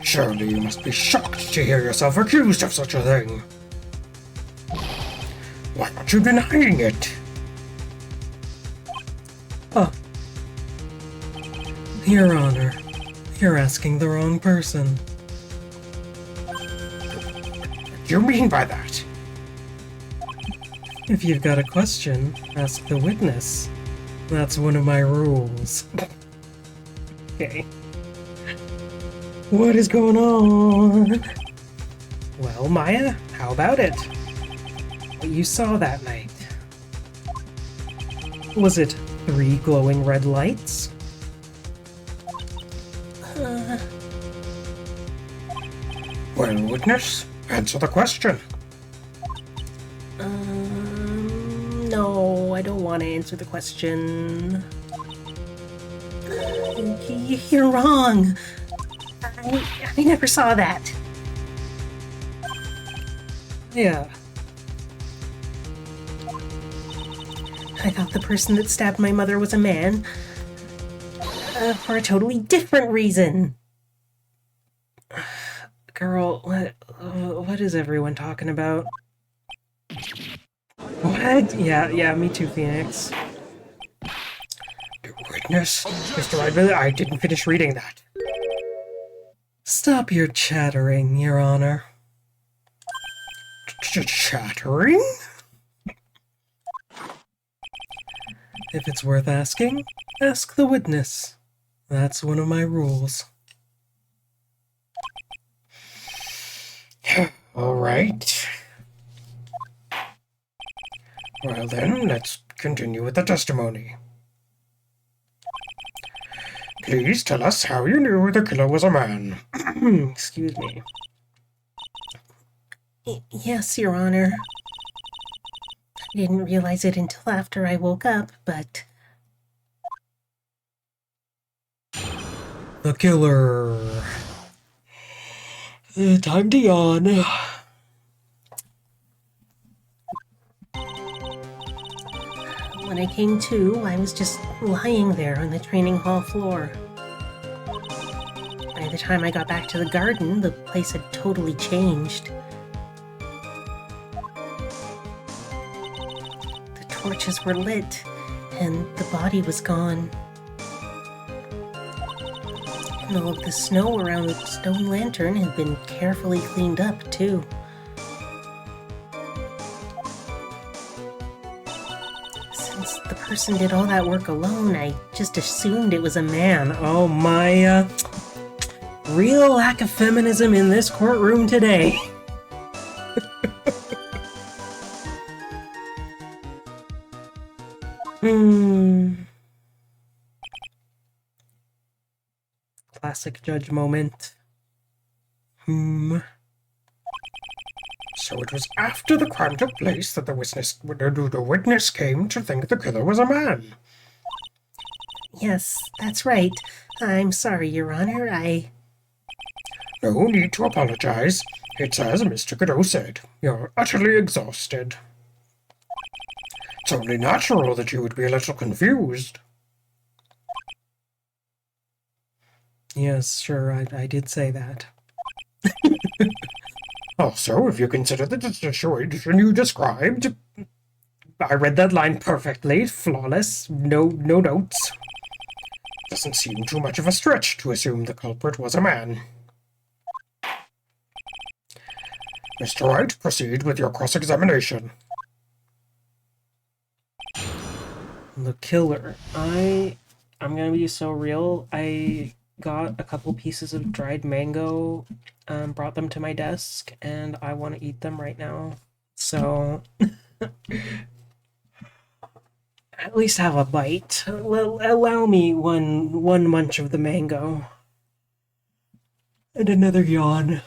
Speaker 2: Surely you must be shocked to hear yourself accused of such a thing. Why aren't you denying it?
Speaker 1: Your Honor, you're asking the wrong person.
Speaker 2: What do you mean by that?
Speaker 1: If you've got a question, ask the witness. That's one of my rules. Okay. What is going on? Well, Maya, how about it? What you saw that night? Was it 3 glowing red lights?
Speaker 2: Well, witness, answer the question.
Speaker 3: No, I don't want to answer the question. You're wrong. I never saw that.
Speaker 1: Yeah.
Speaker 3: I thought the person that stabbed my mother was a man. For a totally different reason.
Speaker 1: Girl, what is everyone talking about? What? Yeah, me too, Phoenix.
Speaker 2: Witness? Mr. Wright, I didn't finish reading that.
Speaker 1: Stop your chattering, Your Honor.
Speaker 2: Chattering?
Speaker 1: If it's worth asking, ask the witness. That's one of my rules.
Speaker 2: All right. Well then, let's continue with the testimony. Please tell us how you knew the killer was a man.
Speaker 1: Excuse me.
Speaker 3: Yes, Your Honor. I didn't realize it until after I woke up, but...
Speaker 1: The killer. Time to yawn.
Speaker 3: When I came to, I was just lying there on the training hall floor. By the time I got back to the garden, the place had totally changed. The torches were lit, and the body was gone. And all of the snow around the stone lantern had been carefully cleaned up, too. Since the person did all that work alone, I just assumed it was a man.
Speaker 1: Oh my, real lack of feminism in this courtroom today. Classic judge moment.
Speaker 2: So it was after the crime took place that the witness came to think the killer was a man.
Speaker 3: Yes, that's right. I'm sorry, Your Honor,
Speaker 2: No need to apologize. It's as Mr. Godot said. You're utterly exhausted. It's only natural that you would be a little confused.
Speaker 1: Yes, sure, I did say that.
Speaker 2: Also, if you consider the situation you described,
Speaker 1: I read that line perfectly, flawless, no notes.
Speaker 2: doesn't seem too much of a stretch to assume the culprit was a man. Mr. Wright, proceed with your cross-examination.
Speaker 1: The killer. I'm gonna be so real. I got a couple pieces of dried mango, brought them to my desk, and I want to eat them right now. So, at least have a bite. Allow me one munch of the mango. And another yawn.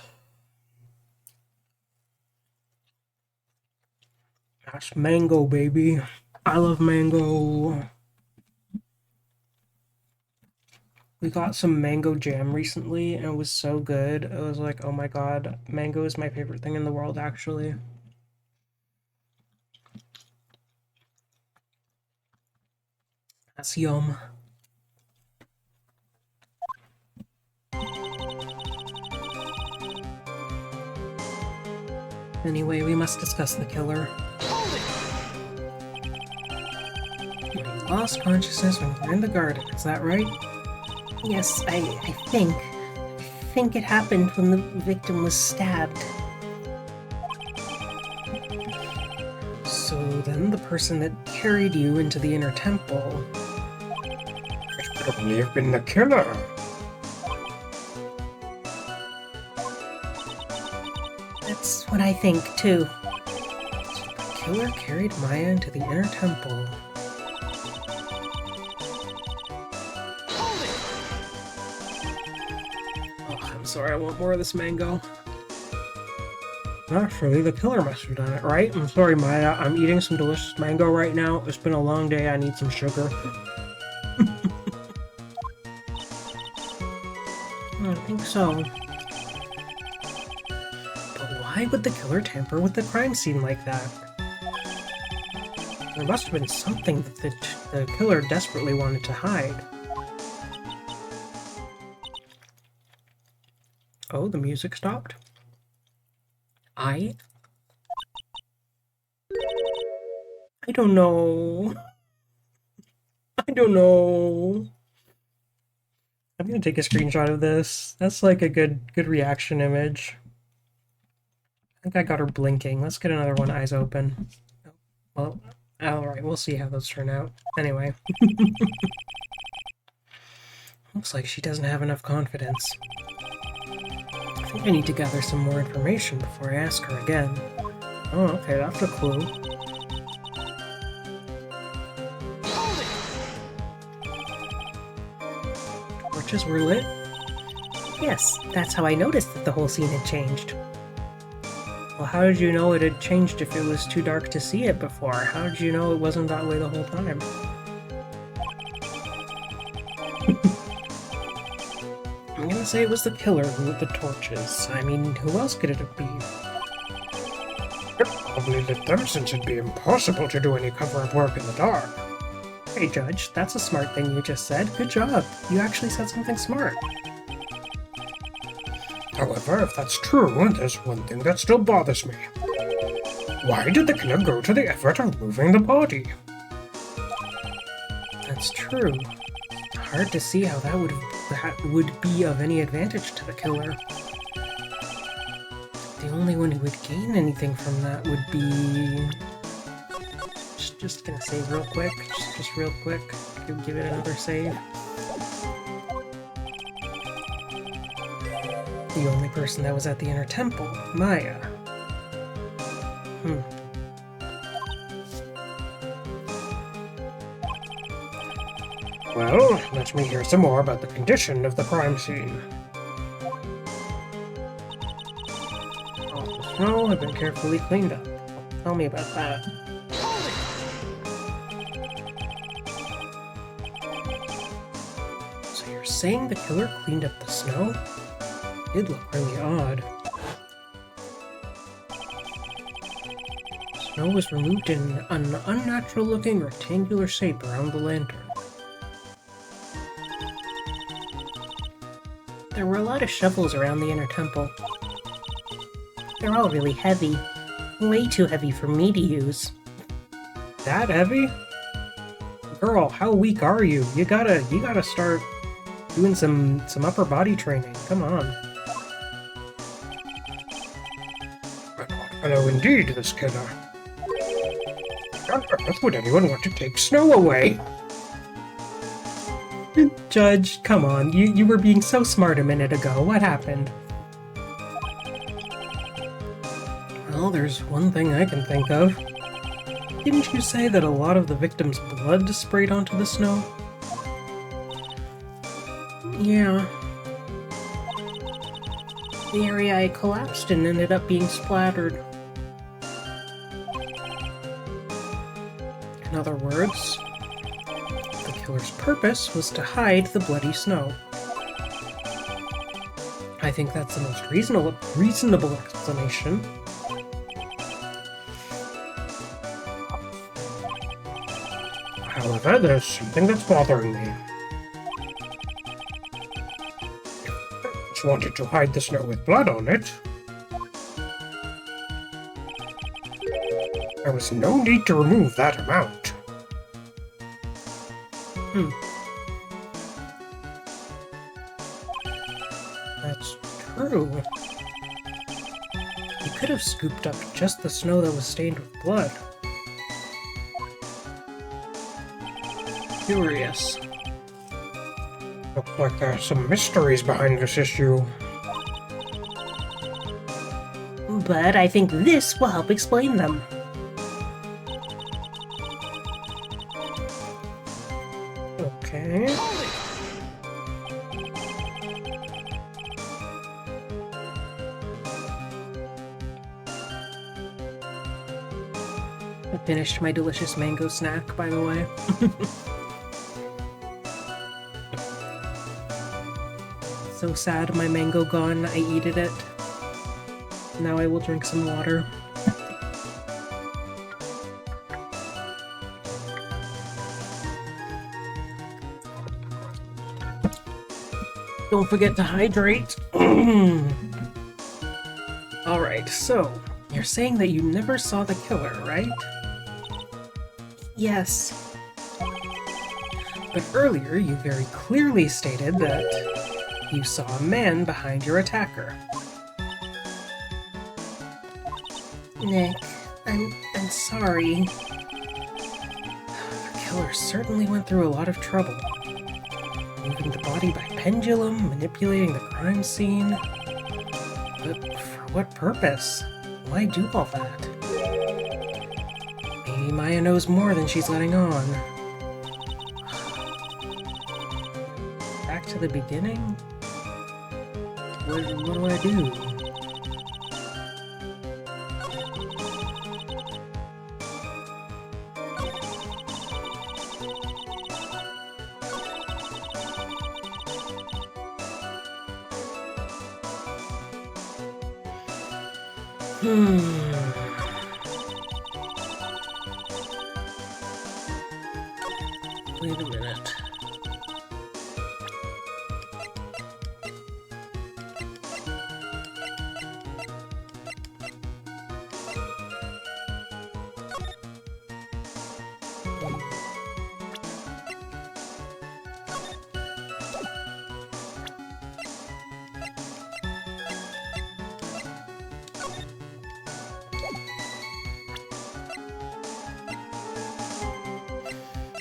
Speaker 1: That's mango, baby. I love mango. We got some mango jam recently, and it was so good. It was like, oh my god, mango is my favorite thing in the world, actually. That's yum. Anyway, we must discuss the killer. You lost consciousness when you were in the garden, is that right?
Speaker 3: yes, I think it happened when the victim was stabbed.
Speaker 1: So then the person that carried you into the inner temple...
Speaker 2: It could only have been the killer.
Speaker 3: That's what I think, too.
Speaker 1: The killer carried Maya into the inner temple. Oh, I'm sorry, I want more of this mango. Naturally, the killer must have done it, right? I'm sorry, Maya. I'm eating some delicious mango right now. It's been a long day. I need some sugar. I think so. But why would the killer tamper with the crime scene like that? There must have been something that the killer desperately wanted to hide. Oh, the music stopped? I don't know. I don't know. I'm gonna take a screenshot of this. That's like a good reaction image. I think I got her blinking. Let's get another one, eyes open. Well, alright, we'll see how those turn out. Anyway. Looks like she doesn't have enough confidence. I think I need to gather some more information before I ask her again. Oh, okay, that's a clue. Torches were lit?
Speaker 3: Yes, that's how I noticed that the whole scene had changed.
Speaker 1: Well, how did you know it had changed if it was too dark to see it before? How did you know it wasn't that way the whole time? I'm gonna say it was the killer who lit the torches. I mean, who else could it be?
Speaker 2: It probably lit them since it'd be impossible to do any cover-up work in the dark.
Speaker 1: Hey, Judge, that's a smart thing you just said. Good job. You actually said something smart.
Speaker 2: However, if that's true, there's one thing that still bothers me. Why did the killer go to the effort of moving the body?
Speaker 1: That's true. Hard to see how that would be of any advantage to the killer. The only one who would gain anything from that would be... Just gonna save real quick. Just real quick. Give it another save. The only person that was at the inner temple, Maya.
Speaker 2: Well, let me hear some more about the condition of the crime scene.
Speaker 1: All the snow had been carefully cleaned up. Tell me about that. So you're saying the killer cleaned up the snow? It looked really odd. Snow was removed in an unnatural-looking rectangular shape around the lantern.
Speaker 3: There were a lot of shovels around the inner temple. They're all really heavy. Way too heavy for me to use.
Speaker 1: That heavy? Girl, how weak are you? You gotta start doing some upper body training. Come on.
Speaker 2: Hello indeed, this killer. Why on earth would anyone want to take snow away?
Speaker 1: Judge, come on. You were being so smart a minute ago. What happened? Well, there's one thing I can think of. Didn't you say that a lot of the victim's blood sprayed onto the snow? Yeah. The area I collapsed in ended up being splattered. In other words, the killer's purpose was to hide the bloody snow. I think that's the most reasonable explanation.
Speaker 2: However, there's something that's bothering me. If you wanted to hide the snow with blood on it, there was no need to remove that amount.
Speaker 1: That's true. He could have scooped up just the snow that was stained with blood. Curious.
Speaker 2: Looks like there are some mysteries behind this issue.
Speaker 3: But I think this will help explain them.
Speaker 1: Okay. I finished my delicious mango snack, by the way. So sad, my mango gone. I eated it. Now I will drink some water. Don't forget to hydrate. Alright, so, you're saying that you never saw the killer, right?
Speaker 3: Yes.
Speaker 1: But earlier, you very clearly stated that you saw a man behind your attacker.
Speaker 3: Nick, I'm sorry.
Speaker 1: The killer certainly went through a lot of trouble. Moving the body by pendulum, manipulating the crime scene. But for what purpose? Why do all that? Maybe Maya knows more than she's letting on. Back to the beginning? What do I do? Wait a minute.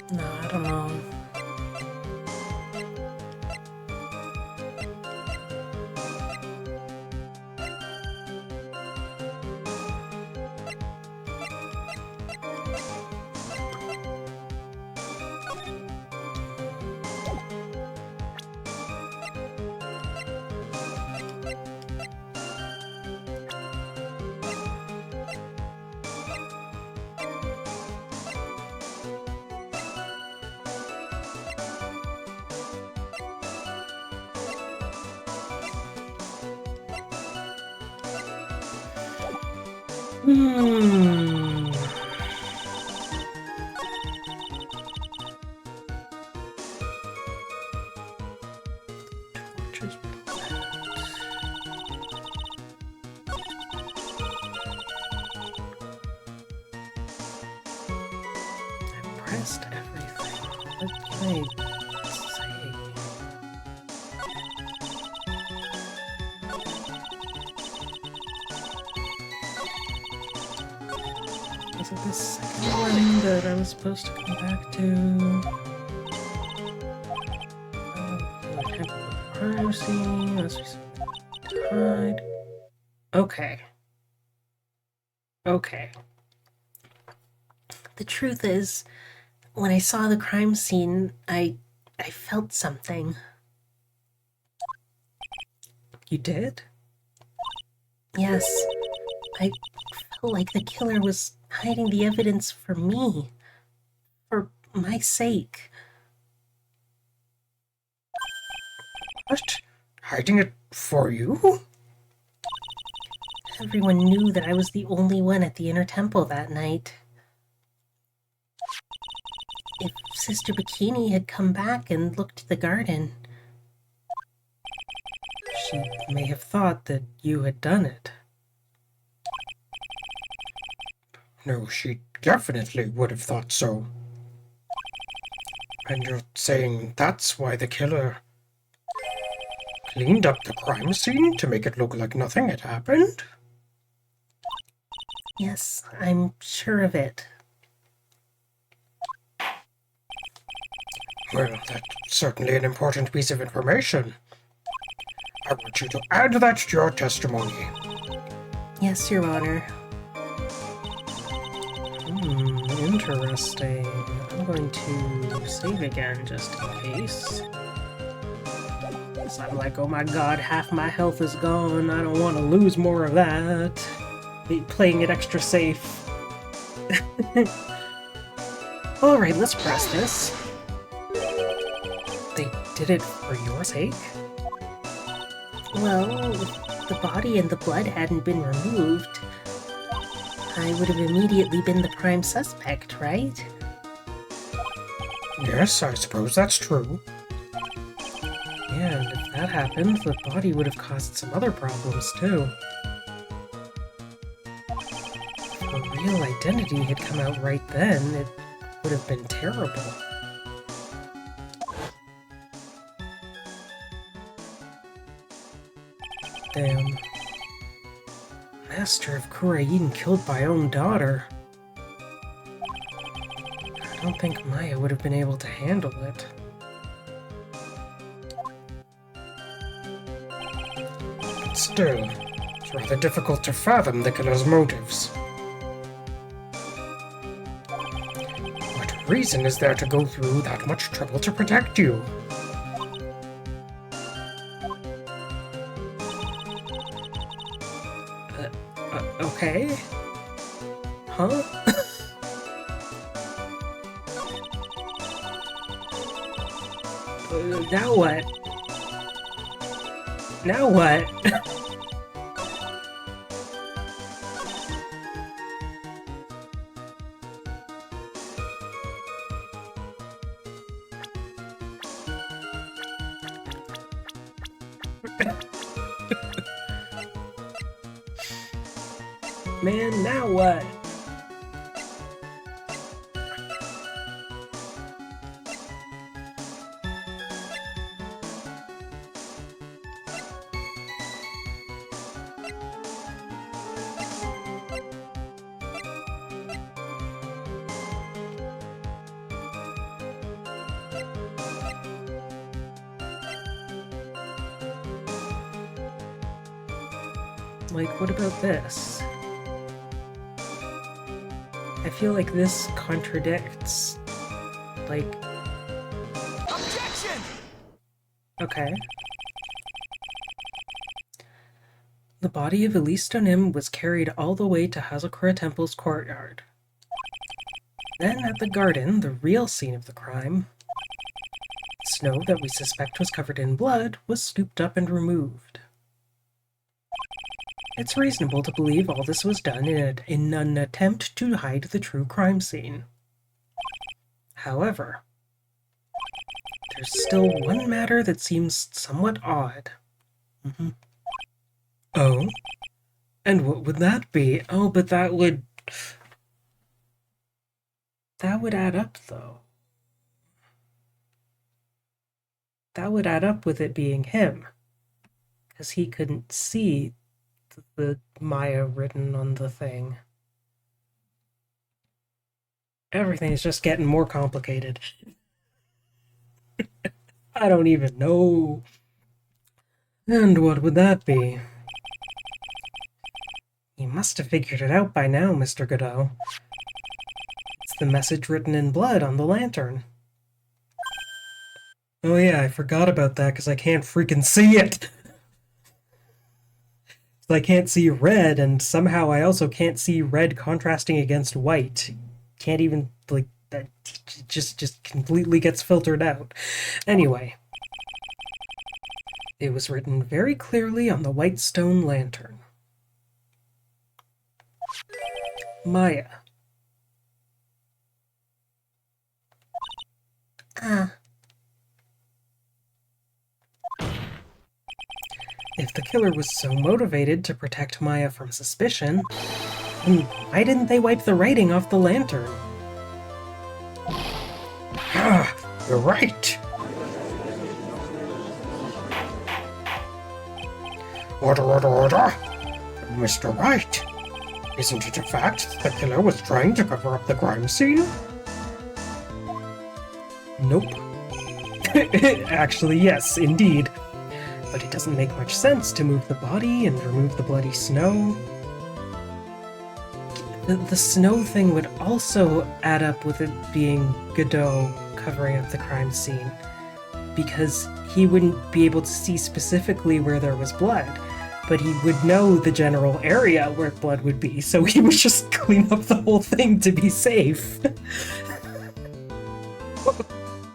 Speaker 1: No, I don't know. Hmm. Torches. I pressed everything. What can I say? Is it the second one that I was supposed to come back to? Okay. Okay.
Speaker 3: The truth is, when I saw the crime scene, I felt something.
Speaker 1: You did?
Speaker 3: Yes. I felt like the killer was hiding the evidence for me. For my sake.
Speaker 2: What? Hiding it for you?
Speaker 3: Everyone knew that I was the only one at the inner temple that night. If Sister Bikini had come back and looked at the garden,
Speaker 1: She may have thought that you had done it.
Speaker 2: No, she definitely would have thought so. And you're saying that's why the killer cleaned up the crime scene to make it look like nothing had happened?
Speaker 3: yes, I'm sure of it.
Speaker 2: Well, that's certainly an important piece of information. I want you to add that to your testimony.
Speaker 3: Yes, Your Honor.
Speaker 1: Interesting. I'm going to save again just in case. So I'm like, oh my god, half my health is gone. I don't want to lose more of that. Playing it extra safe. Alright, let's press this. They did it for your sake?
Speaker 3: Well, if the body and the blood hadn't been removed, I would have immediately been the prime suspect, right?
Speaker 2: Yes, I suppose that's true.
Speaker 1: Yeah, and if that happened, the body would have caused some other problems, too. If her real identity had come out right then, it would have been terrible. Damn. Master of Kurain killed by own daughter. I don't think Maya would have been able to handle it.
Speaker 2: But still, it's rather difficult to fathom the killer's motives. What reason is there to go through that much trouble to protect you?
Speaker 1: Okay? Huh? Now what? Now what? Man, now what? Like, what about this? I feel like this contradicts, like...
Speaker 4: Objection!
Speaker 1: Okay. The body of Elise Donim was carried all the way to Hazakura Temple's courtyard. Then at the garden, the real scene of the crime, snow that we suspect was covered in blood was scooped up and removed. It's reasonable to believe all this was done in an attempt to hide the true crime scene. However, there's still one matter that seems somewhat odd.
Speaker 2: Oh? And what would that be?
Speaker 1: Oh, but that would add up, though. That would add up with it being him. Because he couldn't see the Maya written on the thing. Everything's just getting more complicated. I don't even know.
Speaker 2: And what would that be?
Speaker 1: You must have figured it out by now, Mr. Godot. It's the message written in blood on the lantern.
Speaker 2: Oh yeah, I forgot about that because I can't freaking see it!
Speaker 1: I can't see red, and somehow I also can't see red contrasting against white. Can't even, like, that just completely gets filtered out. Anyway. It was written very clearly on the white stone lantern. Maya. If the killer was so motivated to protect Maya from suspicion, then why didn't they wipe the writing off the lantern?
Speaker 2: Ah, you're right! Order, order, order! Mr. White, isn't it a fact that the killer was trying to cover up the crime scene?
Speaker 1: Nope. Actually, yes, indeed. But it doesn't make much sense to move the body and remove the bloody snow. The snow thing would also add up with it being Godot covering up the crime scene, because he wouldn't be able to see specifically where there was blood, but he would know the general area where blood would be, so he would just clean up the whole thing to be safe.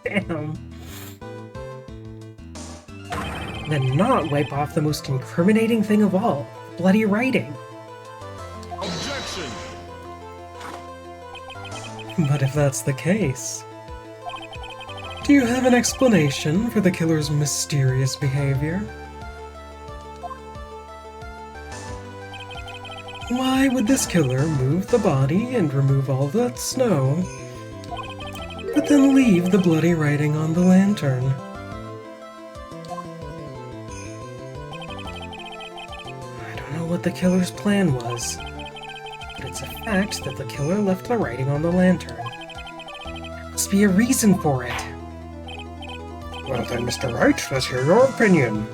Speaker 1: Damn. Then not wipe off the most incriminating thing of all, bloody writing.
Speaker 4: Objection!
Speaker 2: But if that's the case,
Speaker 1: Do you have an explanation for the killer's mysterious behavior? Why would this killer move the body and remove all that snow, but then leave the bloody writing on the lantern? I don't know what the killer's plan was, but it's a fact that the killer left the writing on the lantern. There must be a reason for it.
Speaker 2: Well then, Mr. Wright, let's hear your opinion.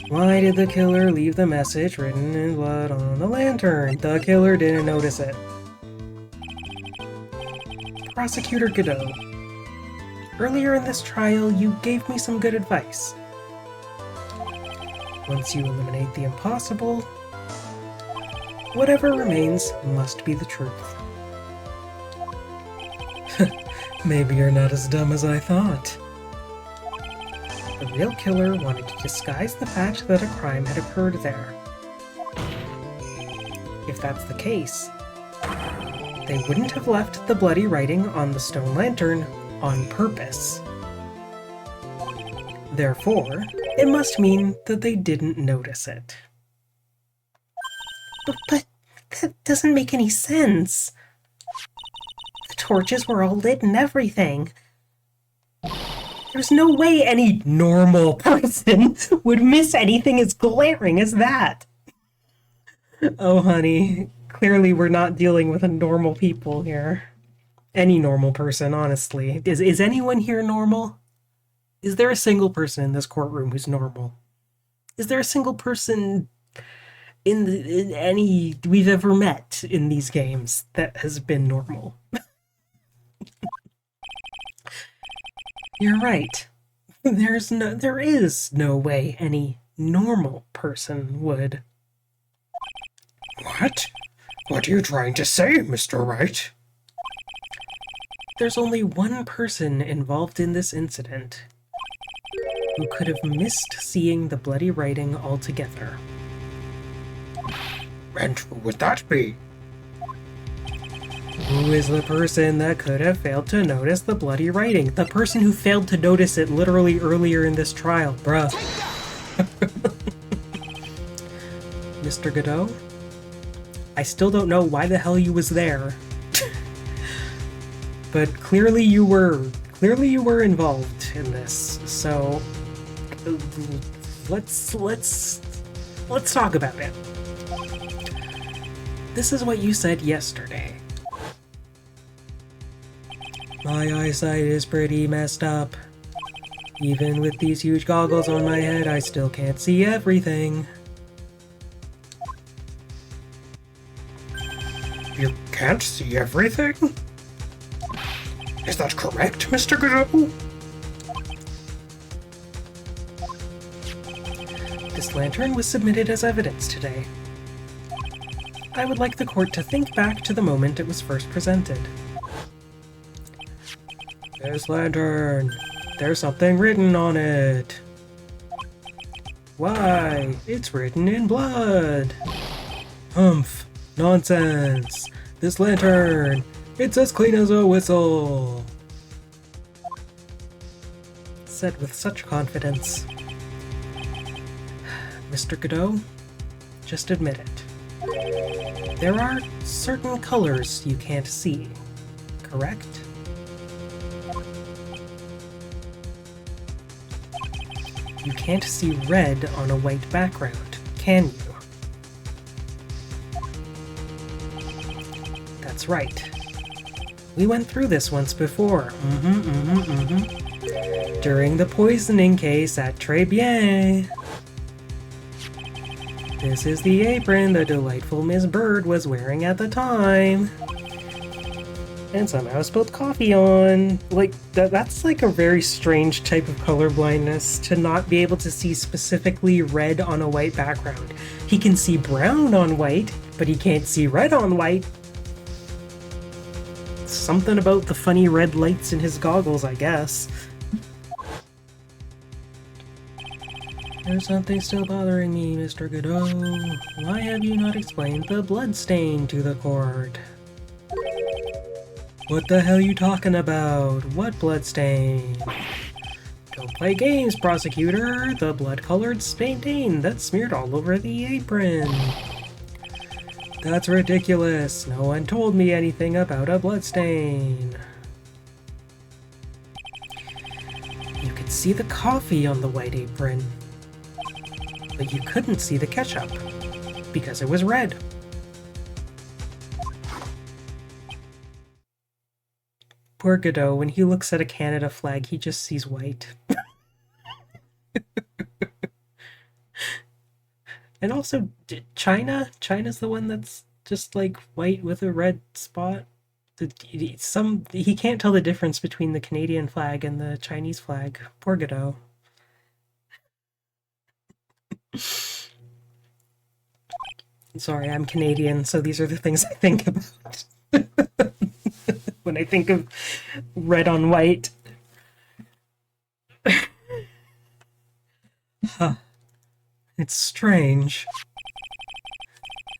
Speaker 1: Why did the killer leave the message written in blood on the lantern? The killer didn't notice it. Prosecutor Godot, earlier in this trial, you gave me some good advice. Once you eliminate the impossible, whatever remains must be the truth. Maybe you're not as dumb as I thought. The real killer wanted to disguise the fact that a crime had occurred there. If that's the case, they wouldn't have left the bloody writing on the stone lantern on purpose. Therefore, it must mean that they didn't notice it.
Speaker 3: But that doesn't make any sense. The torches were all lit and everything. There's no way any normal person would miss anything as glaring as that.
Speaker 1: Oh, honey, clearly we're not dealing with normal people here. Any normal person, honestly. Is anyone here normal? Is there a single person in this courtroom who's normal? Is there a single person in any we've ever met in these games that has been normal? You're right. There is no way any normal person would.
Speaker 2: What? What are you trying to say, Mr. Wright?
Speaker 1: There's only one person involved in this incident who could have missed seeing the bloody writing altogether.
Speaker 2: And who would that be?
Speaker 1: Who is the person that could have failed to notice the bloody writing? The person who failed to notice it literally earlier in this trial, bruh. Mr. Godot? I still don't know why the hell you was there. But clearly you were involved in this. So let's talk about it. This is what you said yesterday. My eyesight is pretty messed up. Even with these huge goggles on my head, I still can't see everything.
Speaker 2: You can't see everything? Is that correct, Mr. Godot?
Speaker 1: This lantern was submitted as evidence today. I would like the court to think back to the moment it was first presented. This lantern, there's something written on it. Why? It's written in blood. Humph, nonsense. This lantern, it's as clean as a whistle. Said with such confidence. Mr. Godot, just admit it. There are certain colors you can't see, correct? You can't see red on a white background, can you? That's right. We went through this once before. During the poisoning case at Très Bien. This is the apron the delightful Miss Bird was wearing at the time. And somehow spilled coffee on. Like, that's like a very strange type of color blindness, to not be able to see specifically red on a white background. He can see brown on white, but he can't see red on white. Something about the funny red lights in his goggles, I guess. There's something still bothering me, Mr. Godot. Why have you not explained the blood stain to the court? What the hell you talking about? What bloodstain? Don't play games, prosecutor. The blood-colored stain that's smeared all over the apron. That's ridiculous. No one told me anything about a bloodstain. You could see the coffee on the white apron, but you couldn't see the ketchup because it was red. Poor Godot, when he looks at a Canada flag, he just sees white. And also, China's the one that's just like white with a red spot. He can't tell the difference between the Canadian flag and the Chinese flag. Poor Godot. Sorry, I'm Canadian, so these are the things I think about when I think of red on white. Huh. It's strange.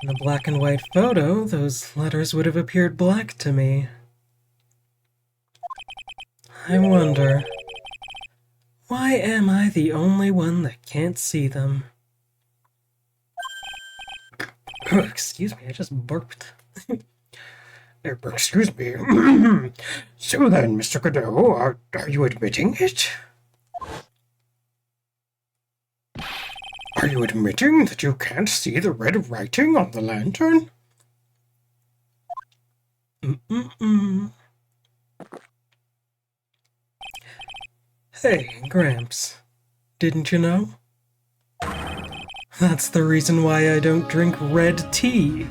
Speaker 1: In the black and white photo, those letters would have appeared black to me. I wonder, why am I the only one that can't see them? Excuse me, I just burped.
Speaker 2: Excuse me. So then, Mr. Godot, are you admitting it? Are you admitting that you can't see the red writing on the lantern?
Speaker 1: Hey, Gramps. Didn't you know? That's the reason why I don't drink red tea.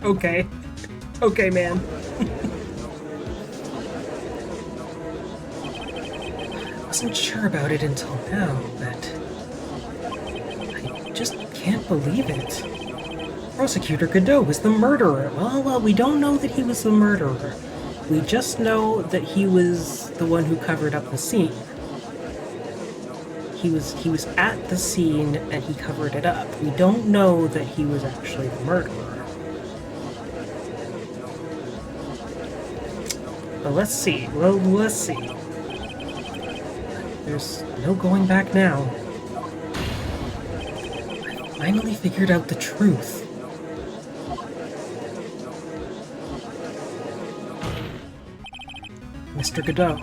Speaker 1: Okay. Okay, man. I wasn't sure about it until now, but I just can't believe it. Prosecutor Godot was the murderer. Well, we don't know that he was the murderer. We just know that he was the one who covered up the scene. He was at the scene and he covered it up. We don't know that he was actually the murderer. But let's see. Well, let's see. There's no going back now. I finally figured out the truth. Mr. Godot,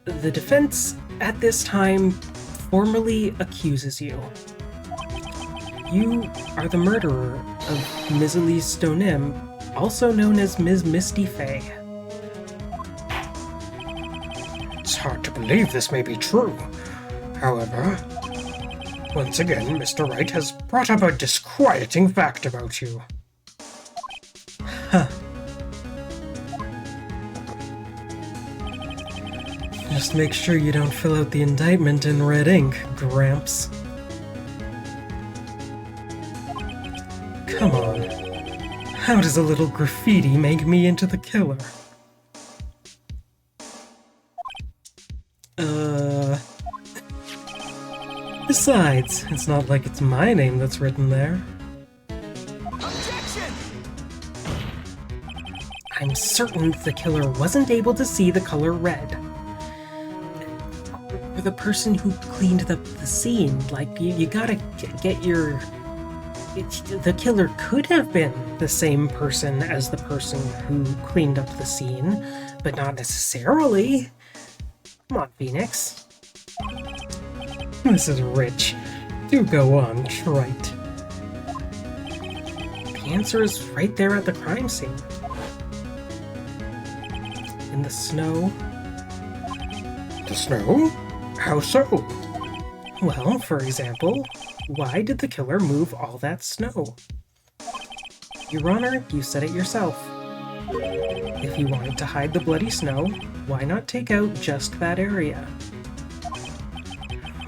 Speaker 1: the defense at this time formally accuses you. You are the murderer of Ms. Elise Stonim, also known as Ms. Misty Fey.
Speaker 2: It's hard to believe this may be true. However, once again, Mr. Wright has brought up a disquieting fact about you.
Speaker 1: Huh. Just make sure you don't fill out the indictment in red ink, Gramps. Come on. How does a little graffiti make me into the killer? Besides, it's not like it's my name that's written there.
Speaker 4: Objection!
Speaker 1: I'm certain the killer wasn't able to see the color red. Or the person who cleaned up the scene. Like, you gotta get your... The killer could have been the same person as the person who cleaned up the scene, but not necessarily. Come on, Phoenix. This is rich. Do go on, Trite. The answer is right there at the crime scene. In the snow.
Speaker 2: The snow? How so?
Speaker 1: Well, for example, why did the killer move all that snow? Your Honor, you said it yourself. If he wanted to hide the bloody snow, why not take out just that area?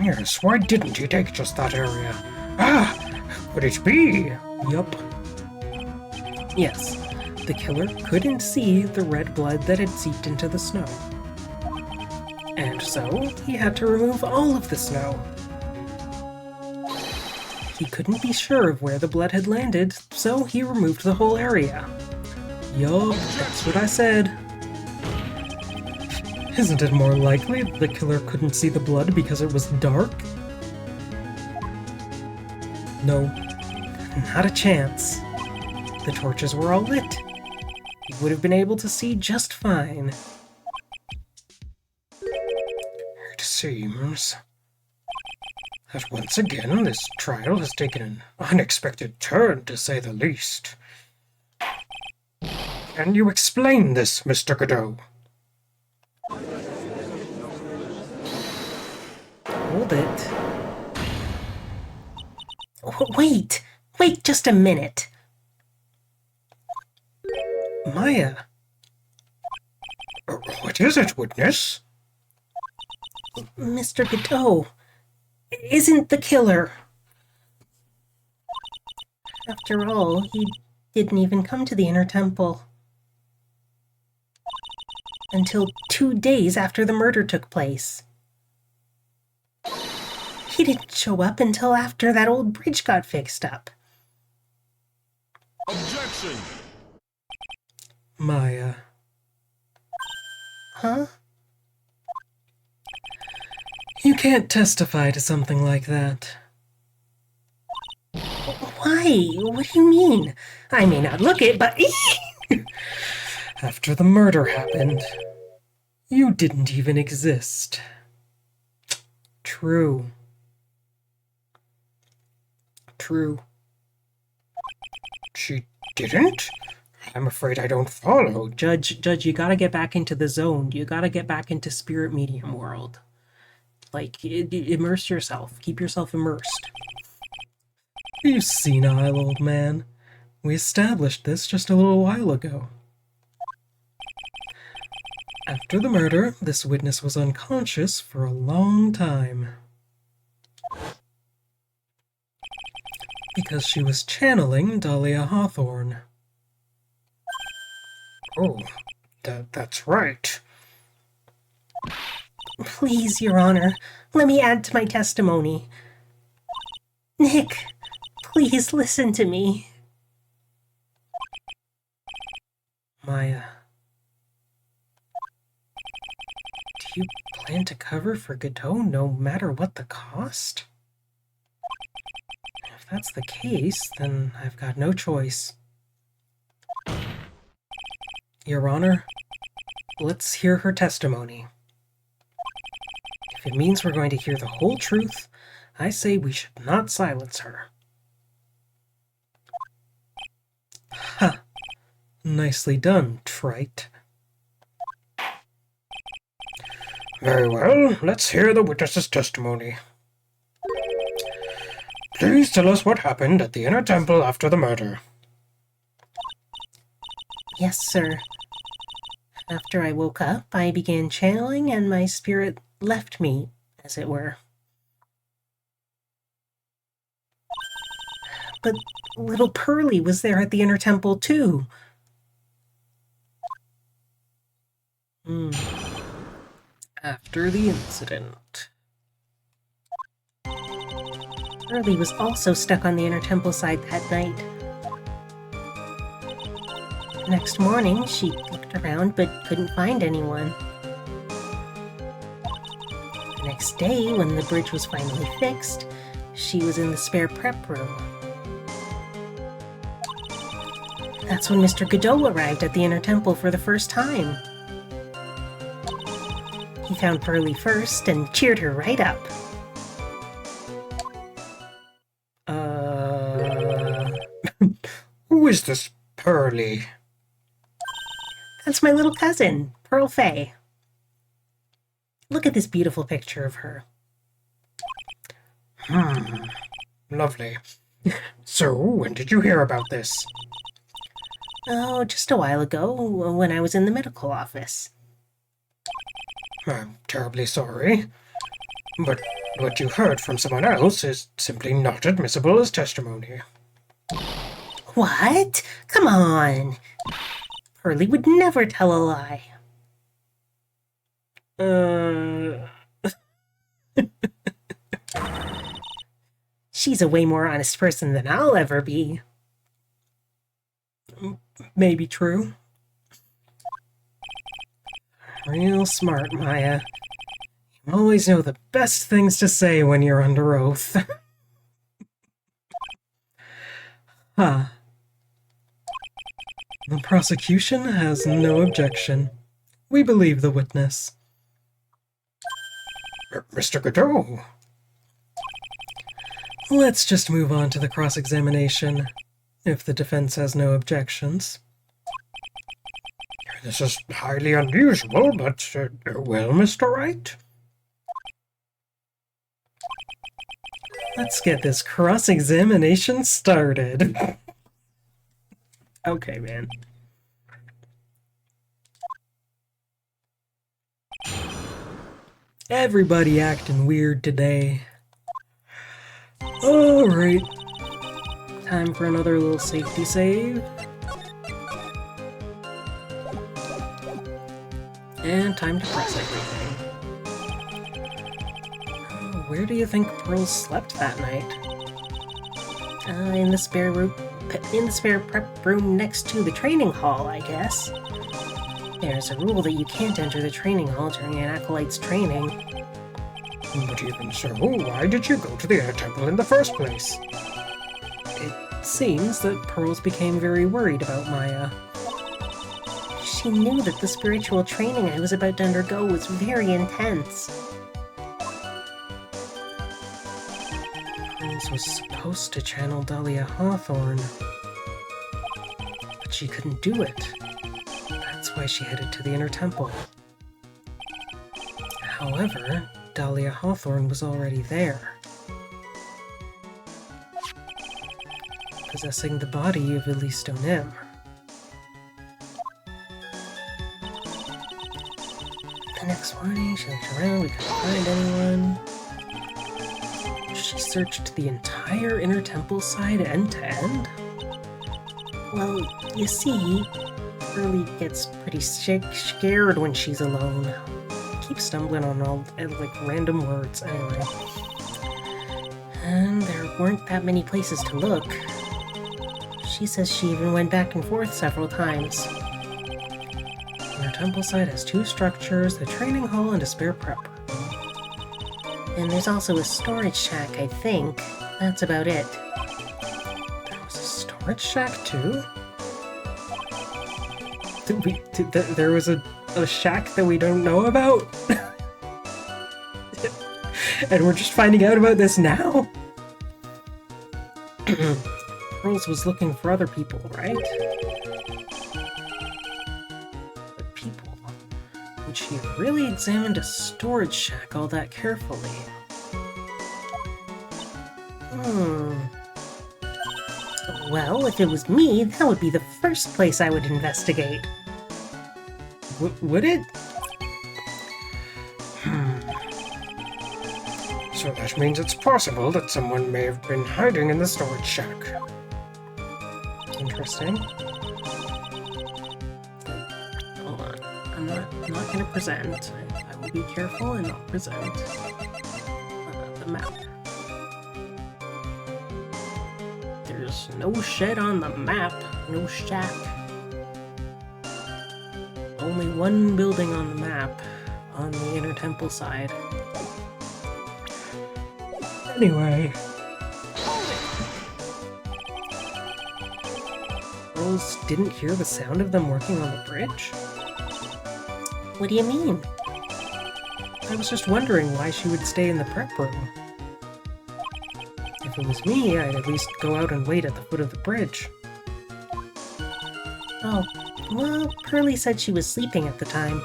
Speaker 2: Yes, why didn't he take just that area? Ah! Could it be?
Speaker 1: Yup. Yes, the killer couldn't see the red blood that had seeped into the snow. And so, he had to remove all of the snow. He couldn't be sure of where the blood had landed, so he removed the whole area. Yup, that's what I said. Isn't it more likely the killer couldn't see the blood because it was dark? No, not a chance. The torches were all lit. He would have been able to see just fine.
Speaker 2: It seems that once again this trial has taken an unexpected turn, to say the least. Can you explain this, Mr. Godot?
Speaker 1: Hold it.
Speaker 3: Wait just a minute.
Speaker 1: Maya,
Speaker 2: What is it, witness?
Speaker 3: Mr. Godot isn't the killer. After all, he didn't even come to the inner temple until 2 days after the murder took place. He didn't show up until after that old bridge got fixed up.
Speaker 4: Objection!
Speaker 1: Maya.
Speaker 3: Huh?
Speaker 1: You can't testify to something like that.
Speaker 3: Why? What do you mean? I may not look it, but...
Speaker 1: After the murder happened, you didn't even exist. True. True.
Speaker 2: She didn't? I'm afraid I don't follow.
Speaker 1: Judge, you gotta get back into the zone. You gotta get back into spirit medium world. Like, immerse yourself. Keep yourself immersed. You senile old man. We established this just a little while ago. After the murder, this witness was unconscious for a long time. Because she was channeling Dahlia Hawthorne.
Speaker 2: Oh, that's right.
Speaker 3: Please, Your Honor, let me add to my testimony. Nick, please listen to me.
Speaker 1: Maya. Do you plan to cover for Godot no matter what the cost? If that's the case, then I've got no choice. Your Honor, let's hear her testimony. If it means we're going to hear the whole truth, I say we should not silence her. Ha! Nicely done, trite.
Speaker 2: Very well, let's hear the witness's testimony. Please tell us what happened at the inner temple after the murder.
Speaker 3: Yes, sir. After I woke up, I began channeling and my spirit left me, as it were. But little Pearlie was there at the inner temple, too.
Speaker 1: After the incident.
Speaker 3: Pearlie was also stuck on the inner temple side that night. Next morning, she looked around but couldn't find anyone. The next day, when the bridge was finally fixed, she was in the spare prep room. That's when Mr. Godot arrived at the inner temple for the first time. He found Pearlie first and cheered her right up.
Speaker 2: Who is this Pearlie?
Speaker 3: That's my little cousin, Pearl Faye. Look at this beautiful picture of her.
Speaker 2: Lovely. So, when did you hear about this?
Speaker 3: Oh, just a while ago, when I was in the medical office.
Speaker 2: I'm terribly sorry, but what you heard from someone else is simply not admissible as testimony.
Speaker 3: What? Come on! Pearlie would never tell a lie. She's a way more honest person than I'll ever be.
Speaker 1: Maybe true. Real smart, Maya. You always know the best things to say when you're under oath. Huh. The prosecution has no objection. We believe the witness.
Speaker 2: Mr. Godot,
Speaker 1: Let's just move on to the cross-examination, if the defense has no objections.
Speaker 2: this is highly unusual, but, well, Mr. Wright?
Speaker 1: Let's get this cross-examination started. Okay, man. Everybody acting weird today. Alright. Time for another little safety save. And time to press everything. Where do you think Pearl slept that night?
Speaker 3: In the spare prep room next to the training hall, I guess. There's a rule that you can't enter the training hall during an acolyte's training.
Speaker 2: But even so, why did you go to the air temple in the first place?
Speaker 1: It seems that Pearls became very worried about Maya.
Speaker 3: She knew that the spiritual training I was about to undergo was very intense.
Speaker 1: Pearls was supposed to channel Dahlia Hawthorne, but she couldn't do it. That's why she headed to the inner temple. However, Dahlia Hawthorne was already there, possessing the body of Elise Donim. The next morning, she looked around, we couldn't find anyone. She searched the entire inner temple side end to end?
Speaker 3: Well, you see, Pearlie gets pretty scared when she's alone.
Speaker 1: Keep stumbling on all random words anyway.
Speaker 3: And there weren't that many places to look. She says she even went back and forth several times.
Speaker 1: Our temple site has two structures, the training hall and a spare prep room.
Speaker 3: And there's also a storage shack, I think. That's about it.
Speaker 1: There was a storage shack too? There was a shack that we don't know about? And we're just finding out about this now? Pearls was looking for other people, right? But people? Would she have really examined a storage shack all that carefully?
Speaker 3: Well, if it was me, that would be the first place I would investigate.
Speaker 1: Would it?
Speaker 2: So that means it's possible that someone may have been hiding in the storage shack.
Speaker 1: Interesting. Hold on. I'm not gonna present. I will be careful and not present. The map. There's no shed on the map. No shack. Only one building on the map, on the inner temple side. Anyway. Rose didn't hear the sound of them working on the bridge?
Speaker 3: What do you mean?
Speaker 1: I was just wondering why she would stay in the prep room. If it was me, I'd at least go out and wait at the foot of the bridge.
Speaker 3: Oh, well, Pearlie said she was sleeping at the time.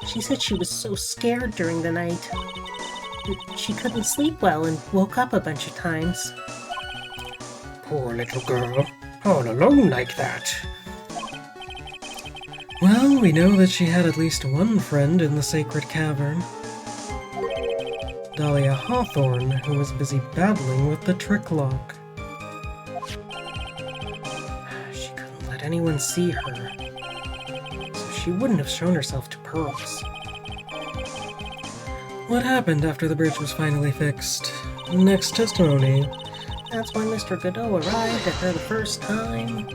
Speaker 3: She said she was so scared during the night. She couldn't sleep well and woke up a bunch of times.
Speaker 2: Poor little girl, all alone like that.
Speaker 1: Well, we know that she had at least one friend in the sacred cavern. Dahlia Hawthorne, who was busy battling with the trick lock. She couldn't let anyone see her, so she wouldn't have shown herself to Pearls. What happened after the bridge was finally fixed? Next testimony.
Speaker 3: That's when Mr. Godot arrived at her the first time.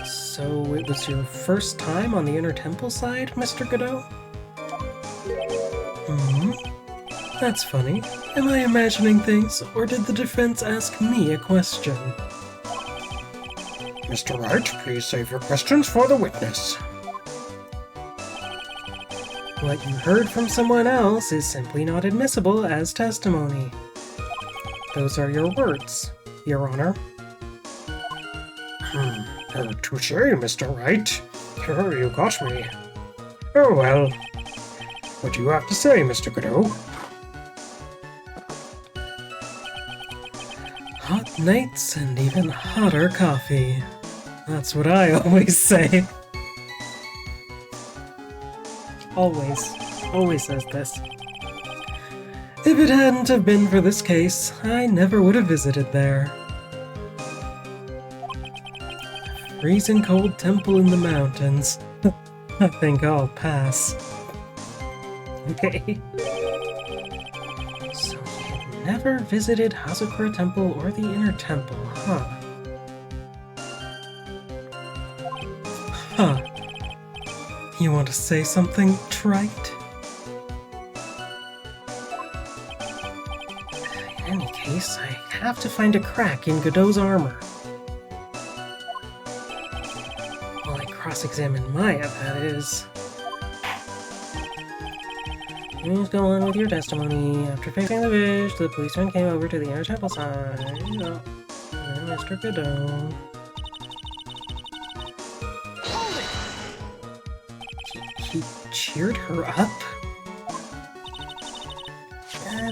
Speaker 1: So it was your first time on the Inner Temple side, Mr. Godot? Hmm. That's funny. Am I imagining things, or did the defense ask me a question?
Speaker 2: Mr. Wright, please save your questions for the witness.
Speaker 1: What you heard from someone else is simply not admissible as testimony. Those are your words, Your Honor.
Speaker 2: Touche, Mr. Wright. Oh, you got me. Oh well. What do you have to say, Mr. Godot?
Speaker 1: Hot nights and even hotter coffee. That's what I always say. Always says this. If it hadn't have been for this case, I never would have visited there. Freezing cold temple in the mountains. I think I'll pass. Okay. So you've never visited Hazakura Temple or the Inner Temple, huh? Huh. You want to say something trite? In any case, I have to find a crack in Godot's armor. While I cross-examine Maya, that is. Please go on with your testimony. After fixing the fish, the policeman came over to the Inner Temple side. Oh, and Mr. Godot. He cheered her up?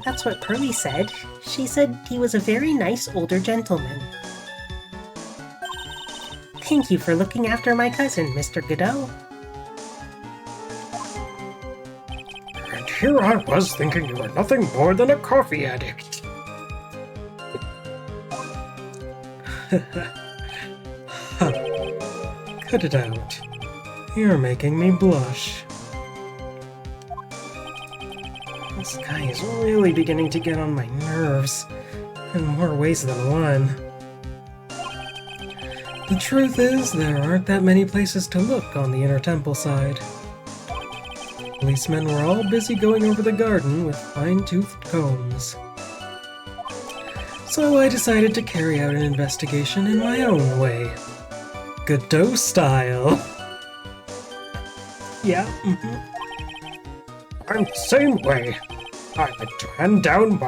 Speaker 3: That's what Pearly said. She said he was a very nice older gentleman. Thank you for looking after my cousin, Mr. Godot.
Speaker 2: And here I was thinking you were nothing more than a coffee addict.
Speaker 1: Cut it out. You're making me blush. This guy is really beginning to get on my nerves, in more ways than one. The truth is, there aren't that many places to look on the Inner Temple side. Policemen were all busy going over the garden with fine-toothed combs. So I decided to carry out an investigation in my own way. Godot style. Yeah,
Speaker 2: I'm the same way. I like to hand down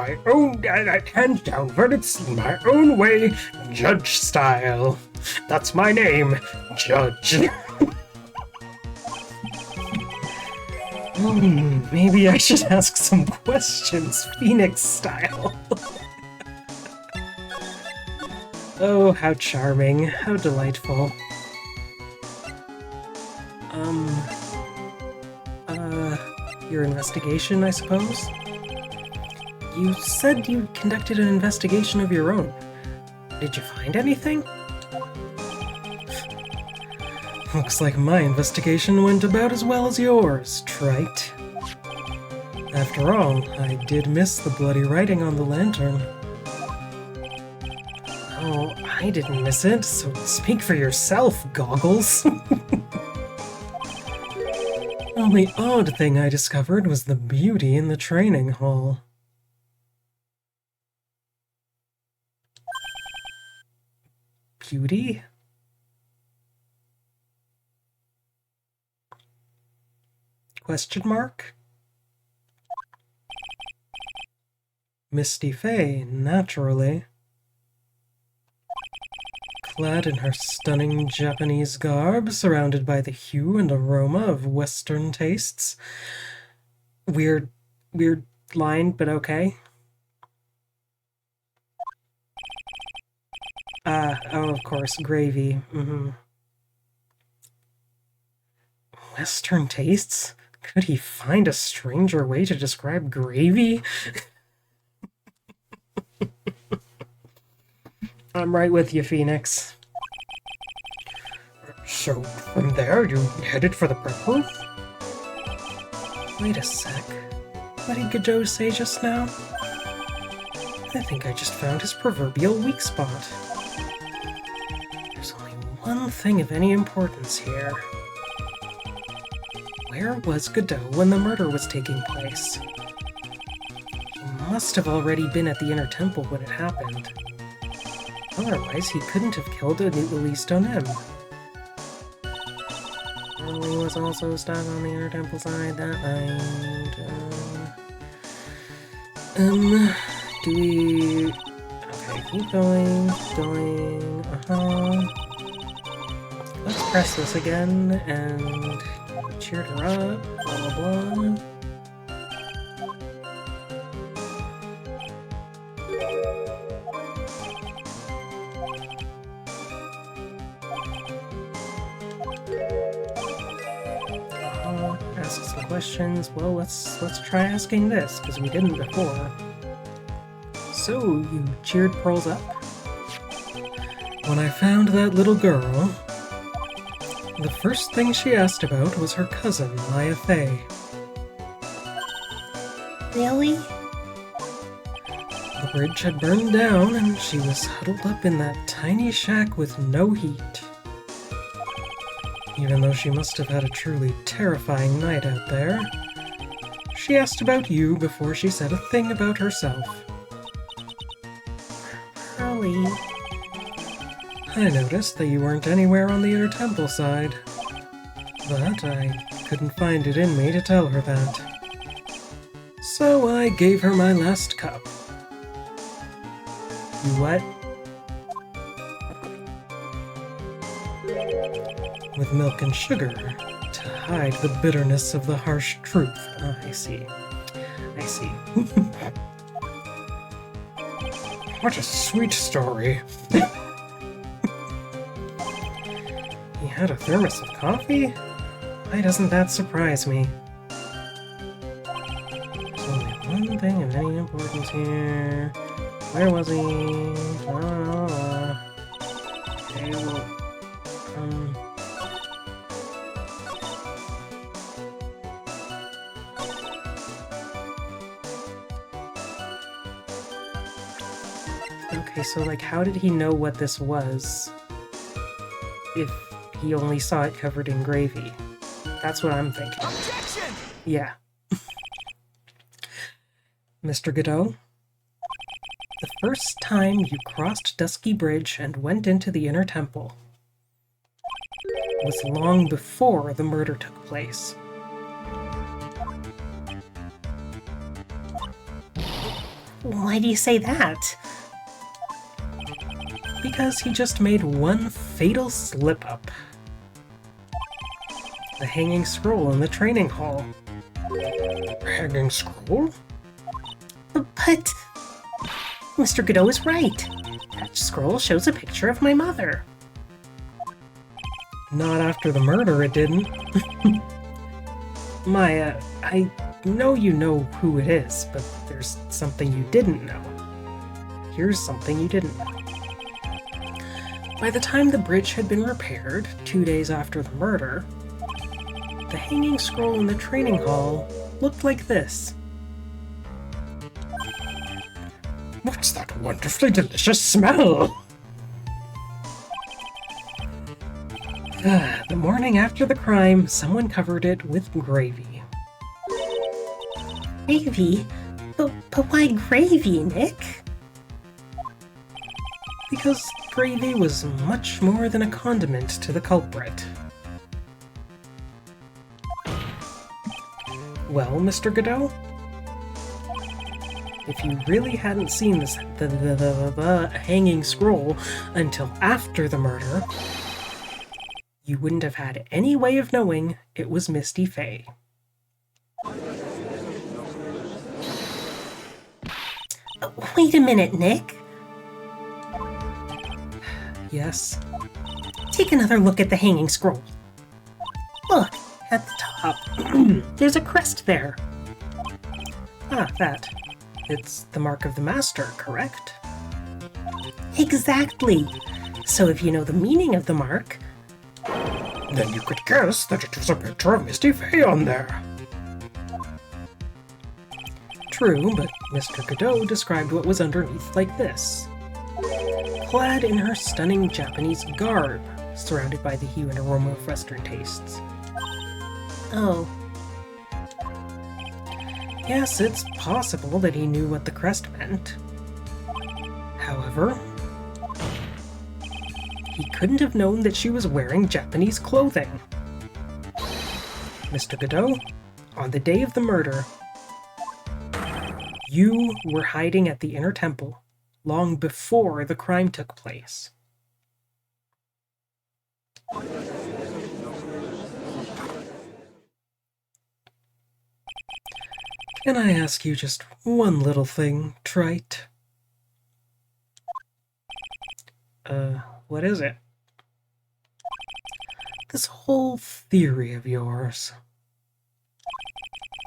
Speaker 2: verdicts in my own way, judge style. That's my name, Judge.
Speaker 1: Maybe I should ask some questions, Phoenix style. Oh, how charming, how delightful. Your investigation, I suppose? You said you conducted an investigation of your own. Did you find anything? Looks like my investigation went about as well as yours, trite. After all, I did miss the bloody writing on the lantern. Oh, I didn't miss it, so speak for yourself, Goggles. Only odd thing I discovered was the beauty in the training hall. Beauty? Question mark? Misty Faye, naturally. Clad in her stunning Japanese garb, surrounded by the hue and aroma of Western tastes. Weird line, but okay. Oh, of course, gravy. Western tastes? Could he find a stranger way to describe gravy? I'm right with you, Phoenix.
Speaker 2: So, from there, you headed for the prep roof?
Speaker 1: Wait a sec. What did Godot say just now? I think I just found his proverbial weak spot. There's only one thing of any importance here. Where was Godot when the murder was taking place? He must have already been at the Inner Temple when it happened. Otherwise, he couldn't have killed Elise Donem. He was also stuck on the Inner Temple side that night. Do we... Okay, keep going, Let's press this again, and cheered her up, blah blah blah. Ask some questions. Well, let's try asking this, because we didn't before. So, you cheered Pearls up? When I found that little girl, the first thing she asked about was her cousin, Maya Fey.
Speaker 3: Really?
Speaker 1: The bridge had burned down, and she was huddled up in that tiny shack with no heat. Even though she must have had a truly terrifying night out there, she asked about you before she said a thing about herself.
Speaker 3: Pearly.
Speaker 1: I noticed that you weren't anywhere on the Inner Temple side, but I couldn't find it in me to tell her that. So I gave her my last cup. You what? With milk and sugar, to hide the bitterness of the harsh truth. Oh, I see. I see.
Speaker 2: What a sweet story.
Speaker 1: He had a thermos of coffee? Why doesn't that surprise me? There's only one thing of any importance here. Where was he? Okay, well... Okay, so like, how did he know what this was if he only saw it covered in gravy? That's what I'm thinking.
Speaker 4: Objection!
Speaker 1: Yeah. Mr. Godot, the first time you crossed Dusky Bridge and went into the Inner Temple was long before the murder took place.
Speaker 3: Why do you say that?
Speaker 1: Because he just made one fatal slip-up. The hanging scroll in the training hall.
Speaker 2: Hanging scroll?
Speaker 3: But... Mr. Godot is right. That scroll shows a picture of my mother.
Speaker 1: Not after the murder, it didn't. Maya, I know you know who it is, but there's something you didn't know. Here's something you didn't know. By the time the bridge had been repaired, 2 days after the murder, the hanging scroll in the training hall looked like this.
Speaker 2: What's that wonderfully delicious smell?
Speaker 1: The morning after the crime, someone covered it with gravy.
Speaker 3: Gravy? But why gravy, Nick?
Speaker 1: Because gravy was much more than a condiment to the culprit. Well, Mr. Godot? If you really hadn't seen the hanging scroll until after the murder, you wouldn't have had any way of knowing it was Misty Fey.
Speaker 3: Wait a minute, Nick.
Speaker 1: Yes?
Speaker 3: Take another look at the hanging scroll. Look, at the top. There's a crest there.
Speaker 1: Ah, that. It's the mark of the master, correct?
Speaker 3: Exactly. So if you know the meaning of the mark...
Speaker 2: Then you could guess that it was a picture of Misty Fey on there.
Speaker 1: True, but Mr. Godot described what was underneath like this. Clad in her stunning Japanese garb, surrounded by the hue and aroma of Western tastes.
Speaker 3: Oh,
Speaker 1: Yes, it's possible that he knew what the crest meant. However, he couldn't have known that she was wearing Japanese clothing. Mr. Godot, on the day of the murder, you were hiding at the inner temple long before the crime took place. Can I ask you just one little thing, Trite? What is it? This whole theory of yours.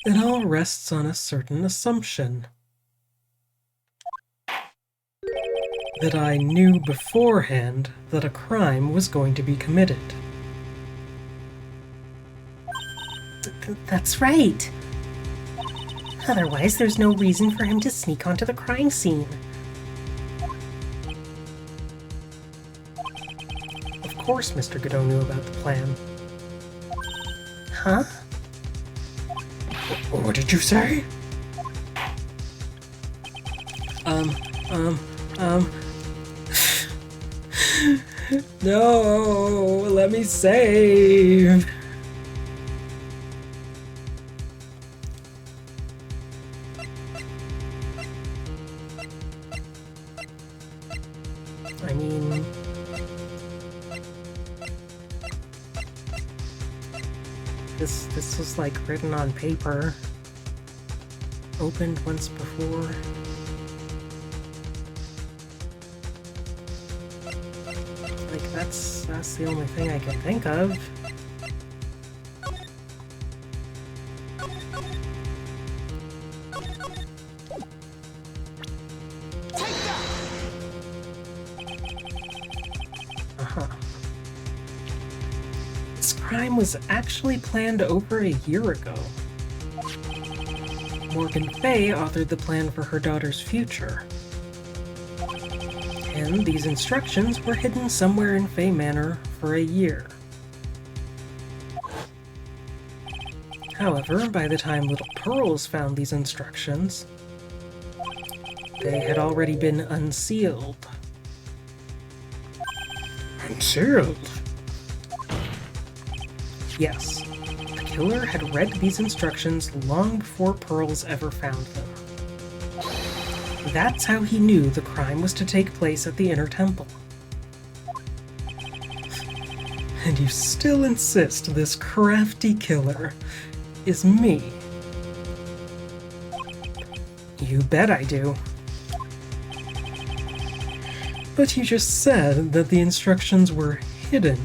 Speaker 1: It all rests on a certain assumption. That I knew beforehand that a crime was going to be committed.
Speaker 3: that's right. Otherwise, there's no reason for him to sneak onto the crime scene.
Speaker 1: Of course Mr. Godot knew about the plan.
Speaker 3: Huh?
Speaker 2: What did you say?
Speaker 1: No, let me save. I mean, this was like written on paper, opened once before. Like that's the only thing I can think of. This crime was actually planned over a year ago. Morgan Fay authored the plan for her daughter's future. And these instructions were hidden somewhere in Fay Manor for a year. However, by the time Little Pearls found these instructions, they had already been unsealed.
Speaker 2: Unsealed?
Speaker 1: Yes, the killer had read these instructions long before Pearls ever found them. That's how he knew the crime was to take place at the Inner Temple. And you still insist this crafty killer is me? You bet I do. But you just said that the instructions were hidden.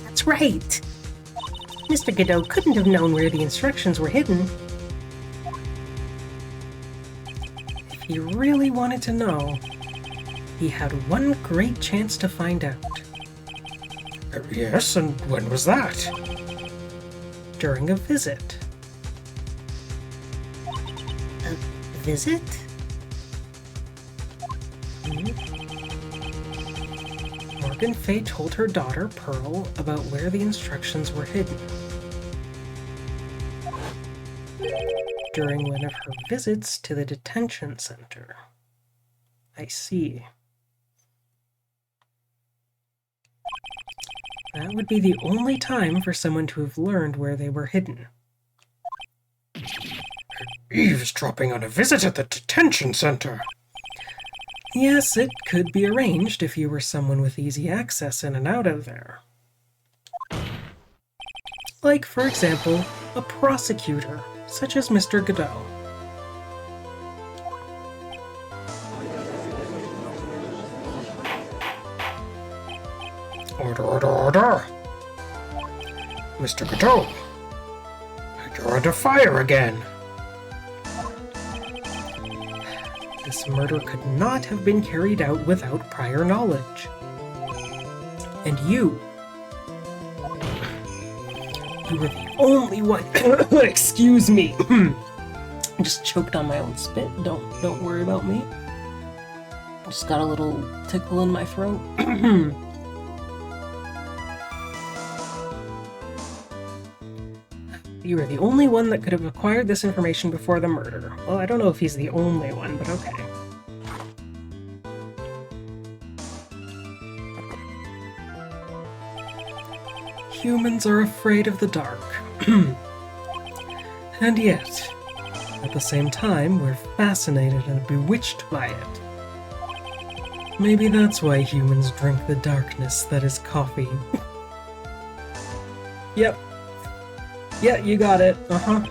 Speaker 3: That's right. Mr. Godot couldn't have known where the instructions were hidden.
Speaker 1: If he really wanted to know, he had one great chance to find out.
Speaker 2: Yes, and when was that?
Speaker 1: During a visit.
Speaker 3: A visit?
Speaker 1: Morgan Fay told her daughter, Pearl, about where the instructions were hidden. During one of her visits to the detention center. I see. That would be the only time for someone to have learned where they were hidden.
Speaker 2: Eavesdropping on a visit at the detention center.
Speaker 1: Yes, it could be arranged if you were someone with easy access in and out of there. Like, for example, a prosecutor, such as Mr. Godot.
Speaker 2: Order, order, order! Mr. Godot! You're under fire again!
Speaker 1: This murder could not have been carried out without prior knowledge. And you were the only one, excuse me, I just choked on my own spit. Don't worry about me. Just got a little tickle in my throat. You are the only one that could have acquired this information before the murder. Well, I don't know if he's the only one, but okay. Humans are afraid of the dark. And yet, at the same time, we're fascinated and bewitched by it. Maybe that's why humans drink the darkness that is coffee. Yep. Yeah, you got it. Uh-huh.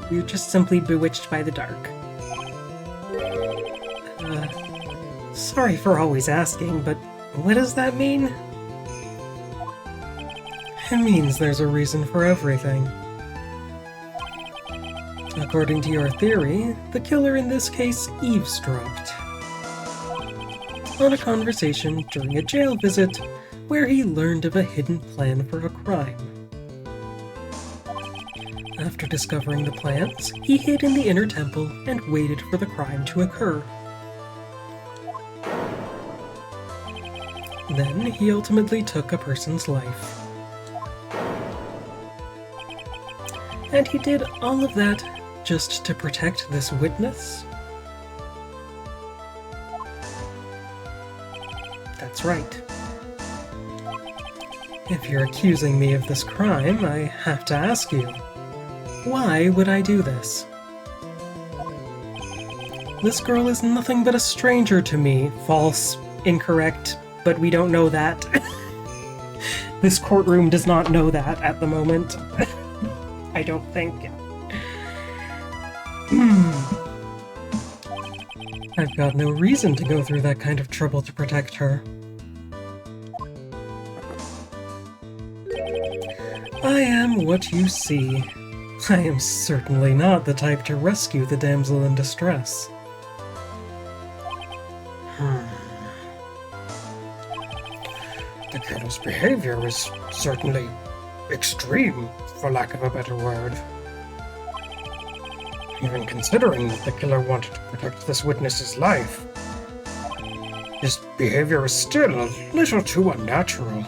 Speaker 1: We're just simply bewitched by the dark. Sorry for always asking, but what does that mean? It means there's a reason for everything. According to your theory, the killer in this case eavesdropped on a conversation during a jail visit where he learned of a hidden plan for a crime. After discovering the plans, he hid in the inner temple and waited for the crime to occur. Then he ultimately took a person's life. And he did all of that just to protect this witness? That's right. If you're accusing me of this crime, I have to ask you, why would I do this? This girl is nothing but a stranger to me. False, incorrect, but we don't know that. This courtroom does not know that at the moment. I don't think. I've got no reason to go through that kind of trouble to protect her. I am what you see. I am certainly not the type to rescue the damsel in distress.
Speaker 2: The killer's behavior is certainly extreme, for lack of a better word. Even considering that the killer wanted to protect this witness's life, his behavior is still a little too unnatural.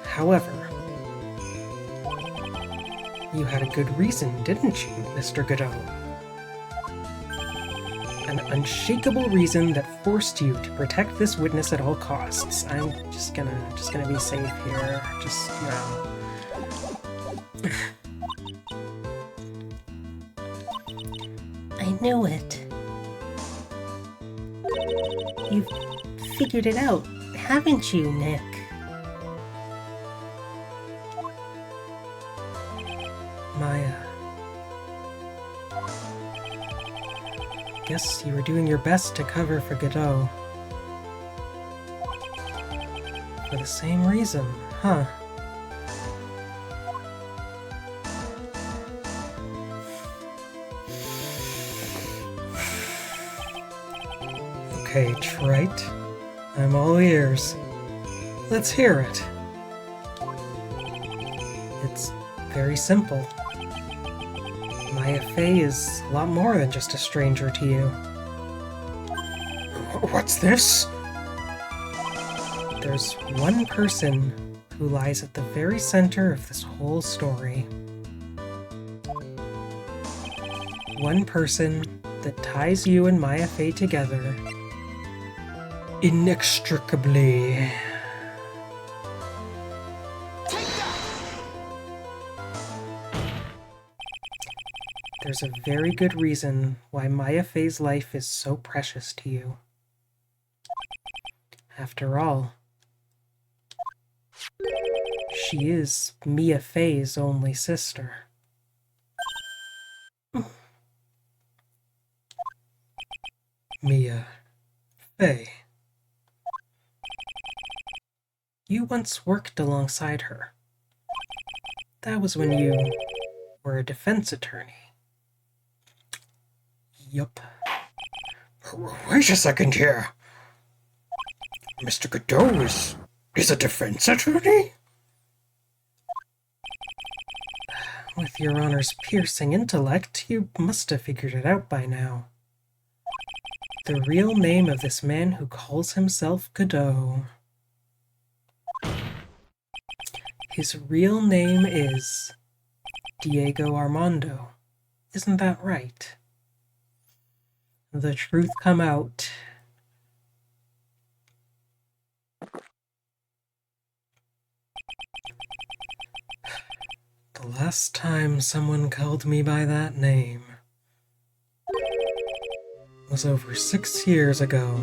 Speaker 1: However, you had a good reason, didn't you, Mr. Godot? An unshakable reason that forced you to protect this witness at all costs. I'm just gonna be safe here. Just, you know.
Speaker 3: I knew it. You've figured it out, haven't you, Nick?
Speaker 1: Maya. Guess you were doing your best to cover for Godot. For the same reason, huh? Okay, Trite. I'm all ears. Let's hear it. It's very simple. Maya Fey is a lot more than just a stranger to you.
Speaker 2: What's this?
Speaker 1: There's one person who lies at the very center of this whole story. One person that ties you and Maya Fey together inextricably. There's a very good reason why Maya Fey's life is so precious to you. After all, she is Mia Fey's only sister. Mia Fey. You once worked alongside her. That was when you were a defense attorney. Yup.
Speaker 2: Wait a second here. Mr. Godot is a defense attorney?
Speaker 1: With Your Honor's piercing intellect, you must have figured it out by now. The real name of this man who calls himself Godot. His real name is Diego Armando. Isn't that right? The truth come out. The last time someone called me by that name was over 6 years ago.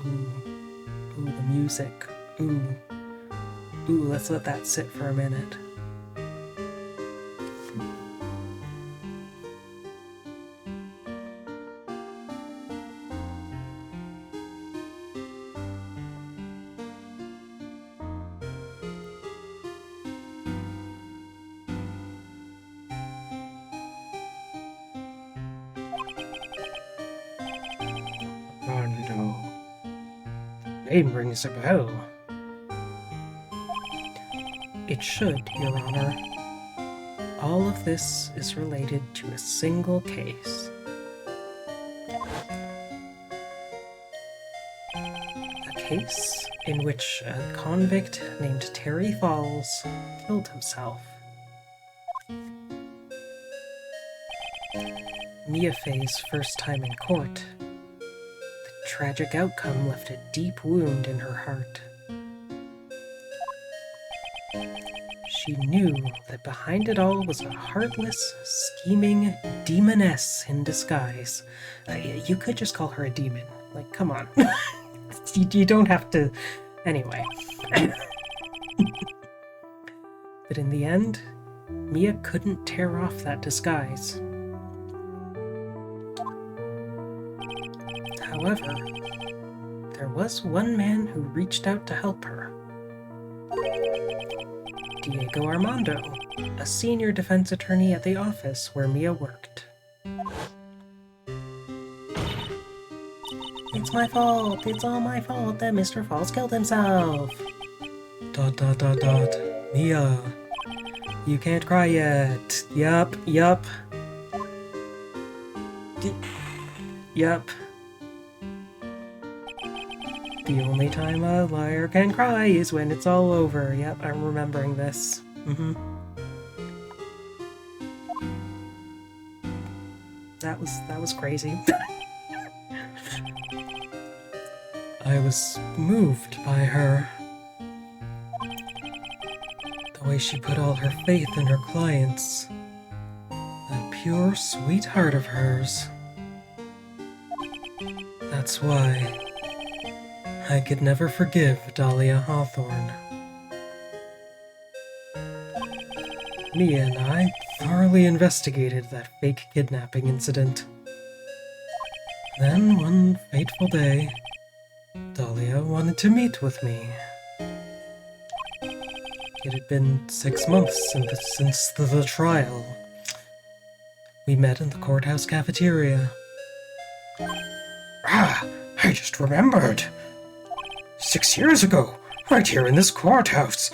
Speaker 1: Ooh, the music. Ooh, let's let that sit for a minute.
Speaker 2: Mondo. Name rings a bell.
Speaker 1: It should, Your Honor. All of this is related to a single case. A case in which a convict named Terry Falls killed himself. Mia Fey's first time in court. The tragic outcome left a deep wound in her heart. She knew that behind it all was a heartless, scheming demoness in disguise. You could just call her a demon. Like, come on. You don't have to... Anyway. But in the end, Mia couldn't tear off that disguise. However, there was one man who reached out to help her. Diego Armando, a senior defense attorney at the office where Mia worked. It's my fault! It's all my fault that Mr. Falls killed himself! ... Mia, you can't cry yet. Yup. Yup. The only time a liar can cry is when it's all over. Yep, I'm remembering this. That was crazy. I was moved by her. The way she put all her faith in her clients. That pure, sweet heart of hers. That's why I could never forgive Dahlia Hawthorne. Mia and I thoroughly investigated that fake kidnapping incident. Then, one fateful day, Dahlia wanted to meet with me. It had been 6 months since the trial. We met in the courthouse cafeteria.
Speaker 2: Ah, I just remembered. 6 years ago, right here in this courthouse,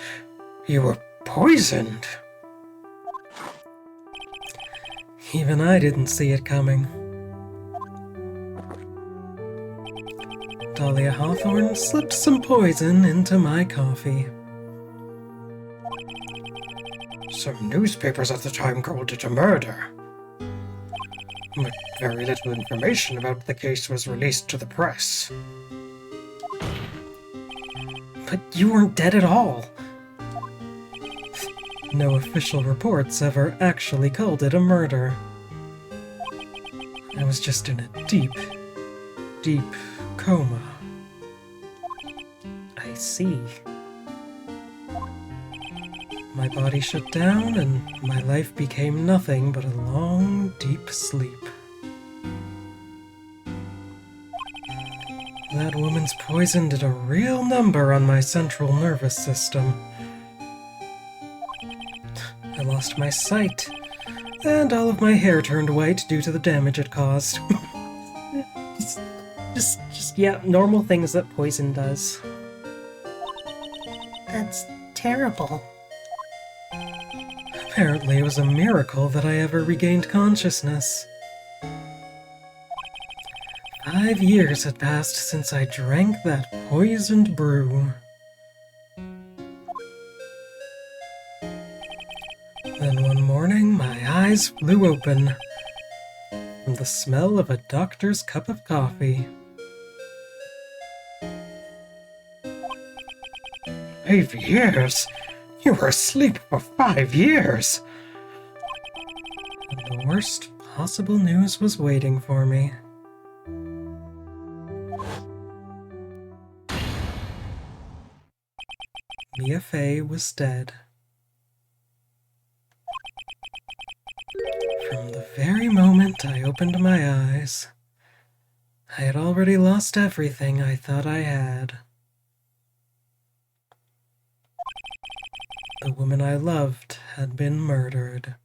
Speaker 2: you were poisoned.
Speaker 1: Even I didn't see it coming. Dahlia Hawthorne slipped some poison into my coffee.
Speaker 2: Some newspapers at the time called it a murder. But very little information about the case was released to the press.
Speaker 1: But you weren't dead at all. No official reports ever actually called it a murder. I was just in a deep coma. I see. My body shut down and my life became nothing but a long, deep sleep. That woman's poison did a real number on my central nervous system. I lost my sight, and all of my hair turned white due to the damage it caused. yeah, normal things that poison does.
Speaker 3: That's terrible.
Speaker 1: Apparently, it was a miracle that I ever regained consciousness. 5 years had passed since I drank that poisoned brew. Then one morning, my eyes flew open from the smell of a doctor's cup of coffee.
Speaker 2: 5 years? You were asleep for 5 years!
Speaker 1: And the worst possible news was waiting for me. Mia Fey was dead. From the very moment I opened my eyes, I had already lost everything I thought I had. The woman I loved had been murdered,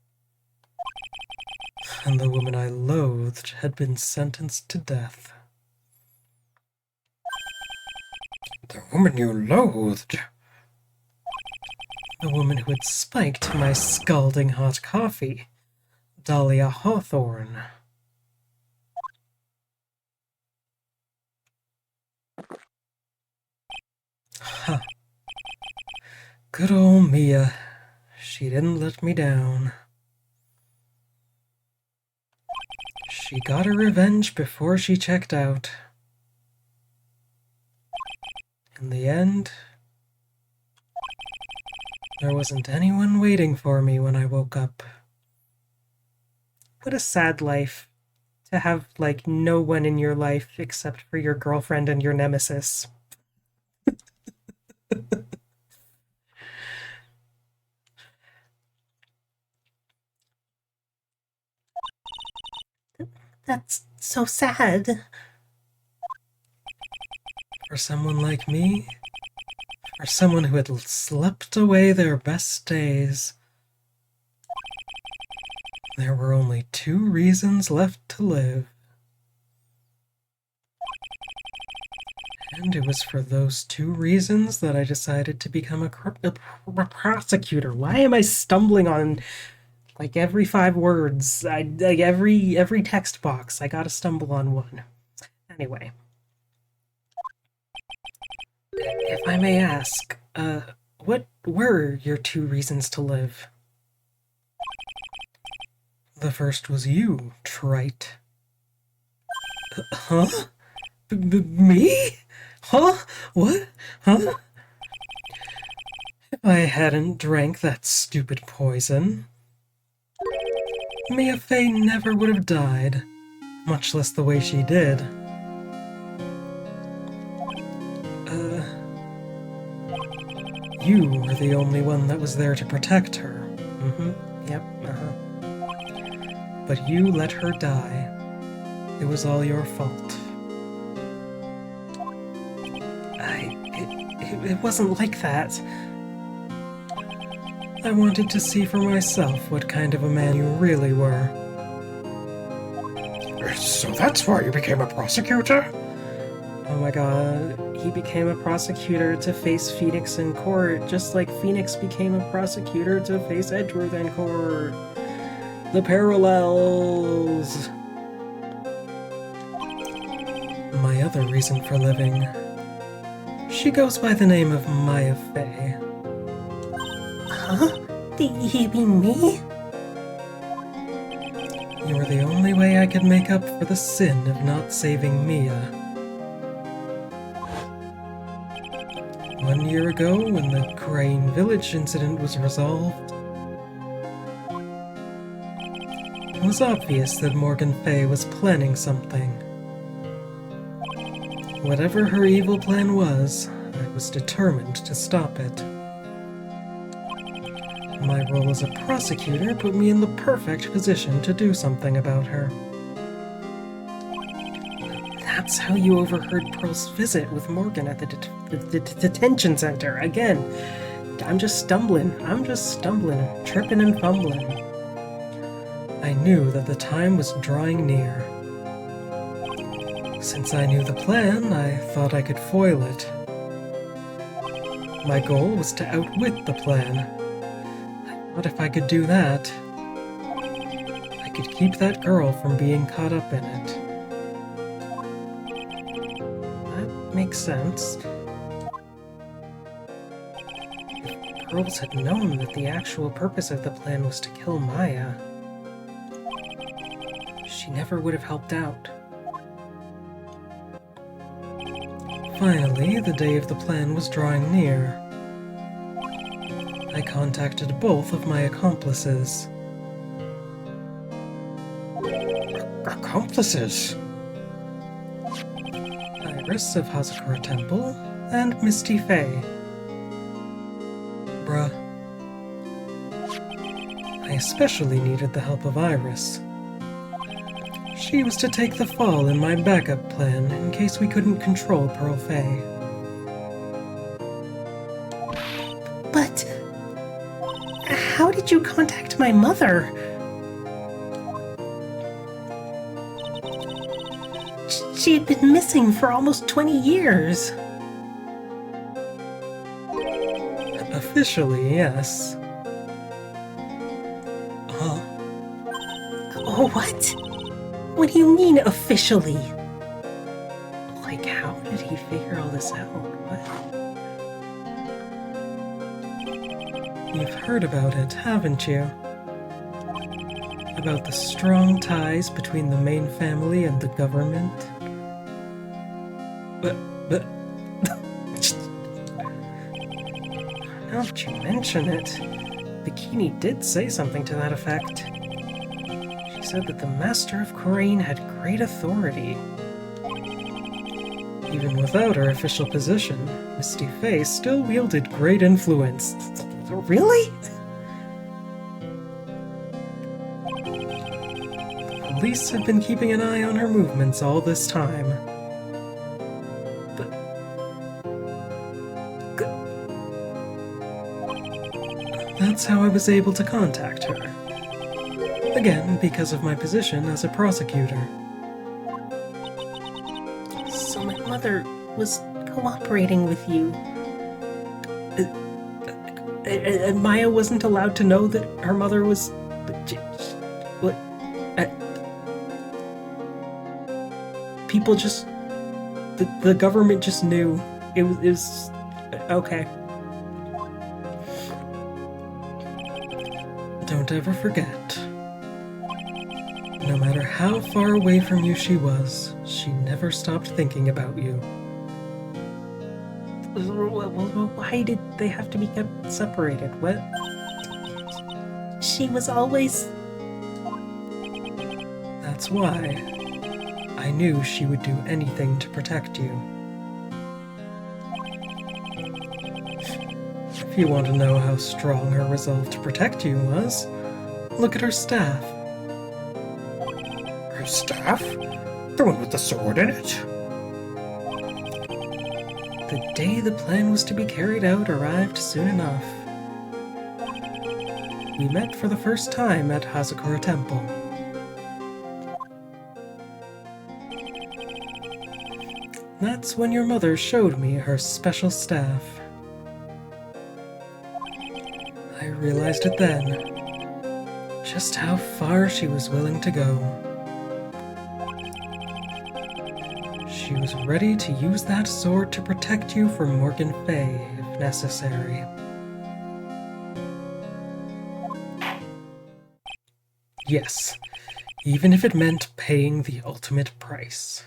Speaker 1: and the woman I loathed had been sentenced to death.
Speaker 2: The woman you loathed?
Speaker 1: The woman who had spiked my scalding hot coffee, Dahlia Hawthorne. Huh. Good old Mia. She didn't let me down. She got her revenge before she checked out. In the end, there wasn't anyone waiting for me when I woke up. What a sad life to have, like, no one in your life except for your girlfriend and your nemesis.
Speaker 3: That's so sad.
Speaker 1: For someone like me, for someone who had slept away their best days, there were only 2 reasons left to live. And it was for those 2 reasons that I decided to become a prosecutor. Why am I stumbling on, like, every 5 words? Like, every text box, I gotta stumble on one. Anyway. If I may ask, what were your 2 reasons to live? The first was you, trite. Huh? Me? Huh? What? Huh? If I hadn't drank that stupid poison, Mia Fey never would have died, much less the way she did. You were the only one that was there to protect her. Yep, But you let her die. It was all your fault. It wasn't like that. I wanted to see for myself what kind of a man you really were.
Speaker 2: So that's why you became a prosecutor?
Speaker 1: Oh my god, he became a prosecutor to face Phoenix in court, just like Phoenix became a prosecutor to face Edgeworth in court. The parallels! My other reason for living. She goes by the name of Maya Fey.
Speaker 3: Huh? Do you mean me?
Speaker 1: You were the only way I could make up for the sin of not saving Mia. 1 year ago, when the Crane Village incident was resolved, it was obvious that Morgan Fey was planning something. Whatever her evil plan was, I was determined to stop it. My role as a prosecutor put me in the perfect position to do something about her. That's how you overheard Pearl's visit with Morgan at the detention center. Again, I'm just stumbling, tripping and fumbling. I knew that the time was drawing near. Since I knew the plan, I thought I could foil it. My goal was to outwit the plan. What if I could do that? I could keep that girl from being caught up in it. That makes sense. If girls had known that the actual purpose of the plan was to kill Maya, she never would have helped out. Finally, the day of the plan was drawing near. I contacted both of my accomplices.
Speaker 2: Accomplices?
Speaker 1: Iris of Hazakura Temple and Misty Faye. Bruh. I especially needed the help of Iris. She was to take the fall in my backup plan in case we couldn't control Pearl Faye.
Speaker 3: But how did you contact my mother? She had been missing for almost 20 years.
Speaker 1: Officially, yes. Huh?
Speaker 3: Oh, what? What do you mean, officially?
Speaker 1: Like, how did he figure all this out? What? You've heard about it, haven't you? About the strong ties between the main family and the government? But... now that you mention it, Bikini did say something to that effect. She said that the Master of Khura'in had great authority. Even without her official position, Misty Faye still wielded great influence.
Speaker 3: Really?
Speaker 1: The police had been keeping an eye on her movements all this time. But... that's how I was able to contact her. Again, because of my position as a prosecutor.
Speaker 3: So my mother was cooperating with you.
Speaker 1: And Maya wasn't allowed to know that her mother was... what? People just... The government just knew. It was... okay. Don't ever forget. No matter how far away from you she was, she never stopped thinking about you. Why did they have to be kept separated? What?
Speaker 3: She was always...
Speaker 1: That's why. I knew she would do anything to protect you. If you want to know how strong her resolve to protect you was, look at her staff.
Speaker 2: Her staff? The one with the sword in it?
Speaker 1: The day the plan was to be carried out arrived soon enough. We met for the first time at Hazakura Temple. That's when your mother showed me her special staff. I realized it then, just how far she was willing to go. She was ready to use that sword to protect you from Morgan Fay, if necessary. Yes, even if it meant paying the ultimate price.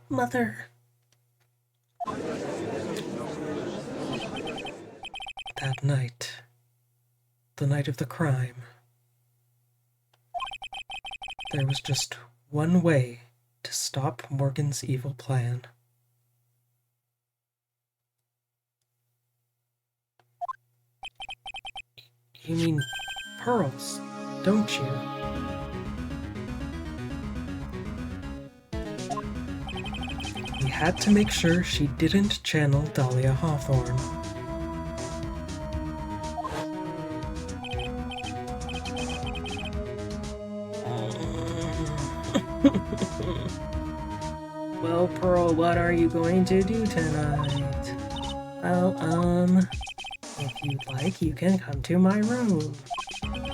Speaker 3: Mother...
Speaker 1: That night, the night of the crime, there was just one way to stop Morgan's evil plan. You mean pearls, don't you? We had to make sure she didn't channel Dahlia Hawthorne. Well, Pearl, what are you going to do tonight? Well, if you'd like, you can come to my room.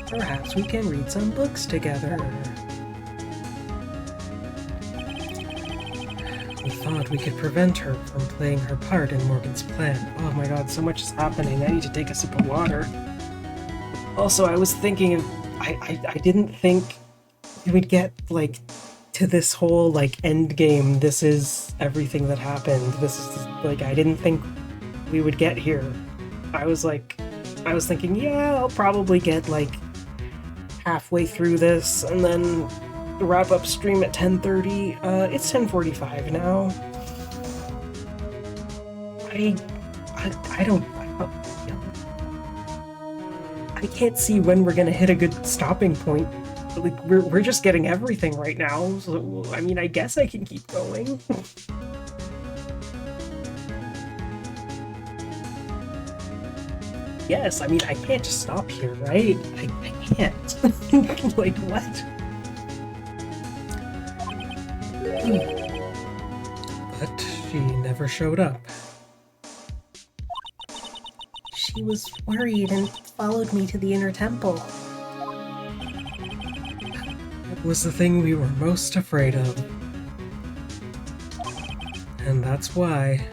Speaker 1: Perhaps we can read some books together. We thought we could prevent her from playing her part in Morgan's plan. Oh my god, so much is happening. I need to take a sip of water. Also, I was thinking of... I didn't think we would get, like, to this whole, like, end game. This is everything that happened. This is, like, I didn't think we would get here. I was thinking, yeah, I'll probably get, like, halfway through this, and then wrap up stream at 10:30. It's 10:45 now. I don't I can't see when we're gonna hit a good stopping point. Like, we're just getting everything right now, so, I mean, I guess I can keep going. Yes, I mean, I can't just stop here, right? I can't. Like, what? But she never showed up.
Speaker 3: She was worried and followed me to the inner temple.
Speaker 1: It was the thing we were most afraid of. And that's why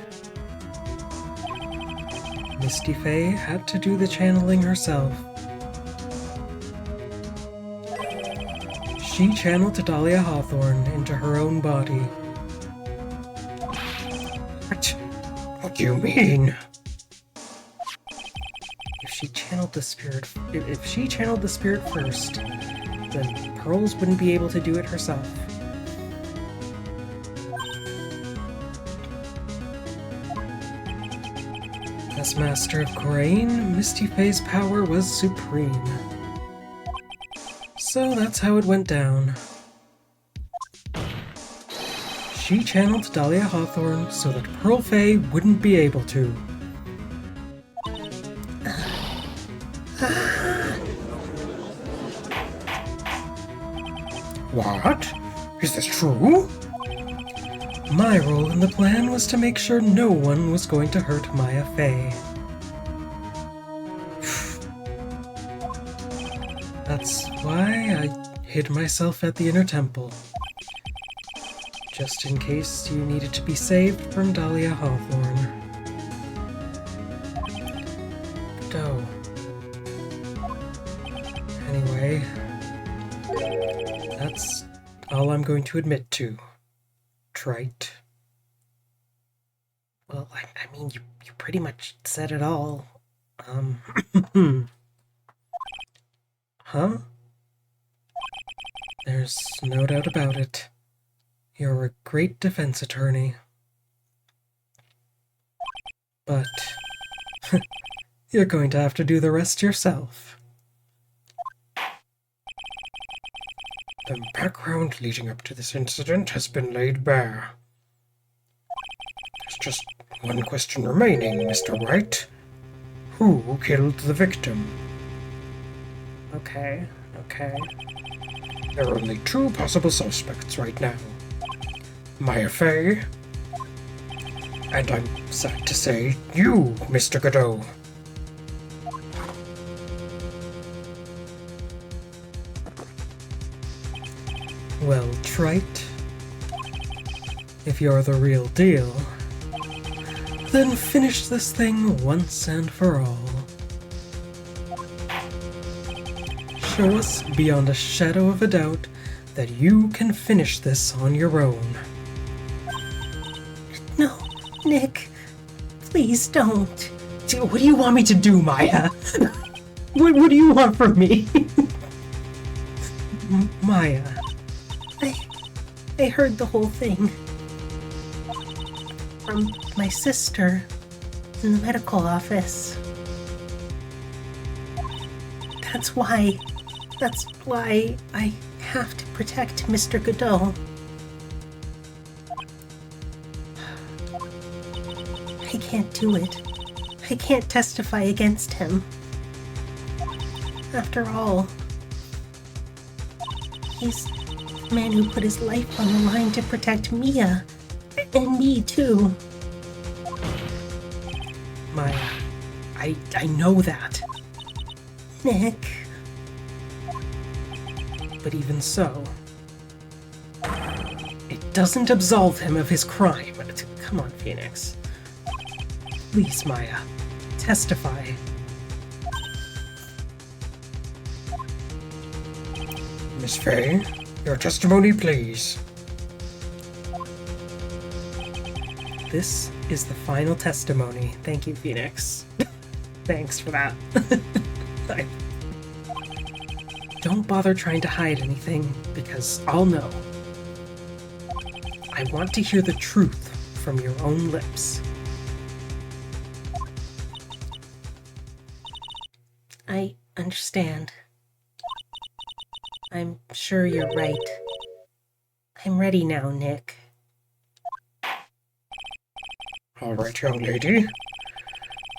Speaker 1: Misty Faye had to do the channeling herself. She channeled Dahlia Hawthorne into her own body.
Speaker 2: What do you mean?
Speaker 1: If she channeled the spirit first, then Pearls wouldn't be able to do it herself. As Master of Coraine, Misty Faye's power was supreme. So that's how it went down. She channeled Dahlia Hawthorne so that Pearl Faye wouldn't be able to.
Speaker 2: What? Is this true?
Speaker 1: My role in the plan was to make sure no one was going to hurt Maya Faye. That's why I hid myself at the inner temple. Just in case you needed to be saved from Dahlia Hawthorne. Oh. Anyway, that's all I'm going to admit to. Trite. Well, I mean, you pretty much said it all. Huh? There's no doubt about it. You're a great defense attorney. But you're going to have to do the rest yourself.
Speaker 2: The background leading up to this incident has been laid bare. There's just one question remaining, Mr. White. Who killed the victim?
Speaker 1: Okay.
Speaker 2: There are only two possible suspects right now. Maya Faye, and I'm sad to say, you, Mr. Godot.
Speaker 1: Well, Trite, if you're the real deal, then finish this thing once and for all. Show us beyond a shadow of a doubt that you can finish this on your own.
Speaker 3: No, Nick, please don't.
Speaker 1: What do you want me to do, Maya? What do you want from me? Maya.
Speaker 3: I heard the whole thing. From my sister in the medical office. That's why I have to protect Mr. Godot. I can't do it. I can't testify against him. After all, he's the man who put his life on the line to protect Mia And me too.
Speaker 1: Maya, I know that.
Speaker 3: Nick.
Speaker 1: But even so, it doesn't absolve him of his crime. Come on, Phoenix. Please, Maya, testify.
Speaker 2: Miss Faye, your testimony, please.
Speaker 1: This is the final testimony. Thank you, Phoenix. Thanks for that. Don't bother trying to hide anything, because I'll know. I want to hear the truth from your own lips.
Speaker 3: I understand. I'm sure you're right. I'm ready now, Nick.
Speaker 2: All right, young lady.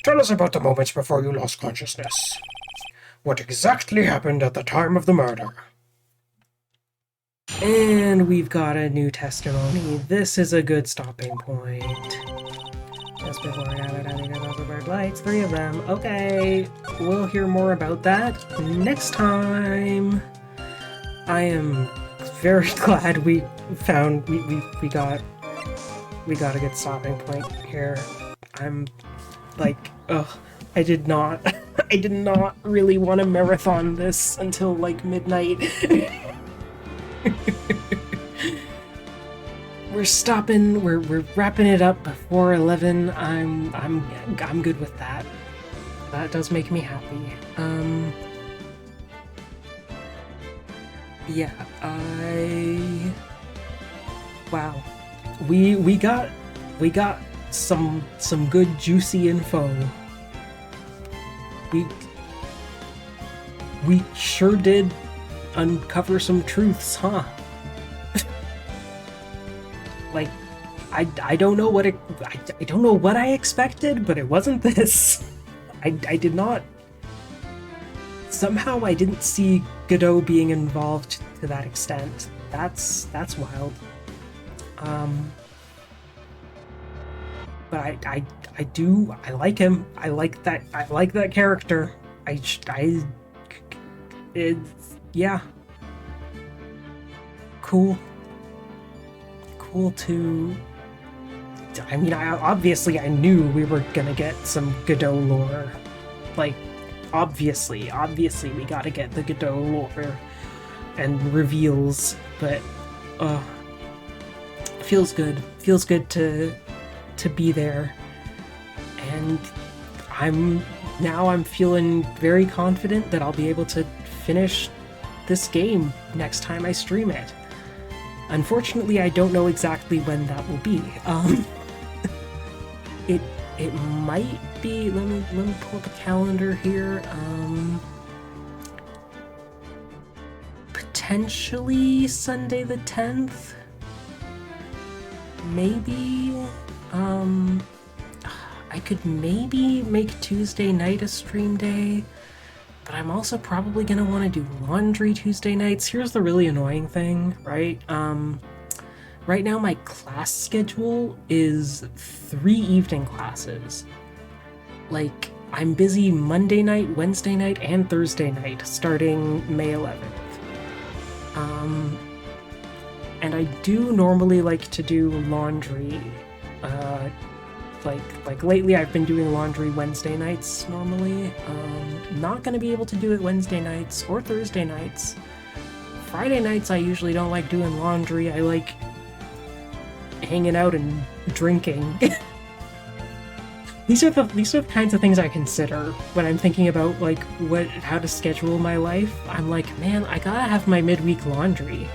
Speaker 2: Tell us about the moments before you lost consciousness. What exactly happened at the time of the murder?
Speaker 1: And we've got a new testimony. This is a good stopping point. Just before I got it, I think about the bird lights, 3 of them. Okay, we'll hear more about that next time. I am very glad we found we got a good stopping point here. I'm like, ugh, I did not really want to marathon this until like midnight. we're wrapping it up before 11. I'm good with that. That does make me happy. Yeah, wow. We got some good juicy info. We sure did uncover some truths, huh? Like, I don't know what I don't know what I expected, but it wasn't this. I did not. Somehow I didn't see Godot being involved to that extent. That's wild. But I like him. I like that character. Yeah. Cool to. I mean, obviously I knew we were gonna get some Godot lore. Like, obviously we gotta get the Godot lore and reveals, but feels good to be there. And I'm feeling very confident that I'll be able to finish this game next time I stream it. Unfortunately, I don't know exactly when that will be. It might be. Let me pull up a calendar here. Potentially Sunday the 10th. Maybe. I could maybe make Tuesday night a stream day, but I'm also probably gonna want to do laundry Tuesday nights. Here's the really annoying thing, right? Right now my class schedule is 3 evening classes. Like, I'm busy Monday night, Wednesday night, and Thursday night, starting May 11th. And I do normally like to do laundry. Like lately I've been doing laundry Wednesday nights normally. Not gonna be able to do it Wednesday nights or Thursday nights. Friday nights I usually don't like doing laundry. I like hanging out and drinking. These are the kinds of things I consider when I'm thinking about like how to schedule my life. I'm like, man, I gotta have my midweek laundry.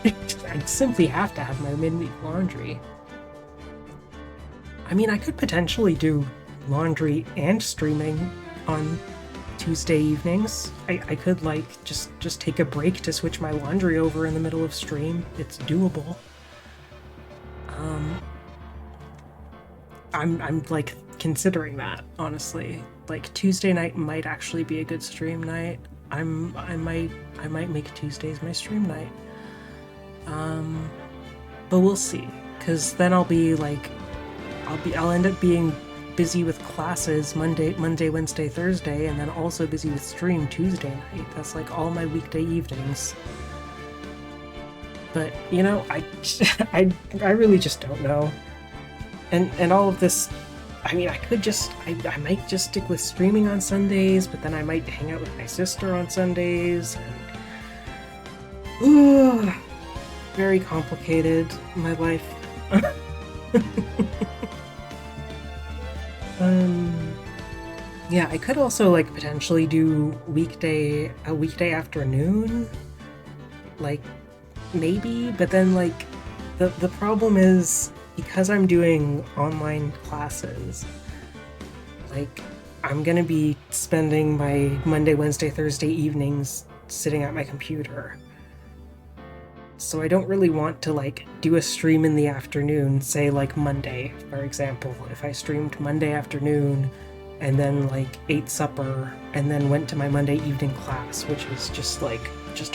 Speaker 1: I simply have to have my midweek laundry. I mean, I could potentially do laundry and streaming on Tuesday evenings. I could like just take a break to switch my laundry over in the middle of stream. It's doable. I'm like considering that, honestly. Like, Tuesday night might actually be a good stream night. I might make Tuesdays my stream night. But we'll see, because then I'll end up being busy with classes Monday, Wednesday, Thursday, and then also busy with stream Tuesday night. That's like all my weekday evenings. But you know, I really just don't know. And all of this, I mean, I might just stick with streaming on Sundays, but then I might hang out with my sister on Sundays, and very complicated, my life. Yeah, I could also like potentially do a weekday afternoon, like maybe, but then like the problem is, because I'm doing online classes, like I'm gonna be spending my Monday, Wednesday, Thursday evenings sitting at my computer. So I don't really want to like do a stream in the afternoon, say like Monday, for example. If I streamed Monday afternoon and then like ate supper and then went to my Monday evening class, which is just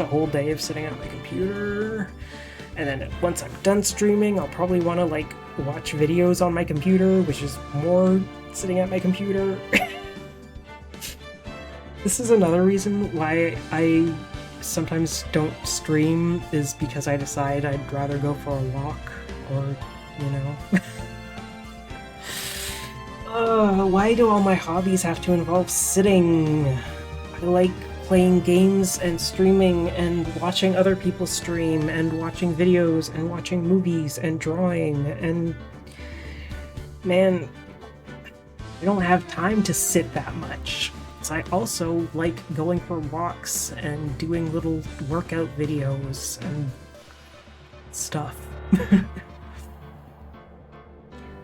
Speaker 1: a whole day of sitting at my computer. And then once I'm done streaming, I'll probably want to like watch videos on my computer, which is more sitting at my computer. This is another reason why I sometimes don't stream, is because I decide I'd rather go for a walk, or, you know. Why do all my hobbies have to involve sitting? I like playing games and streaming and watching other people stream and watching videos and watching movies and drawing, and man, I don't have time to sit that much. So I also like going for walks and doing little workout videos and stuff.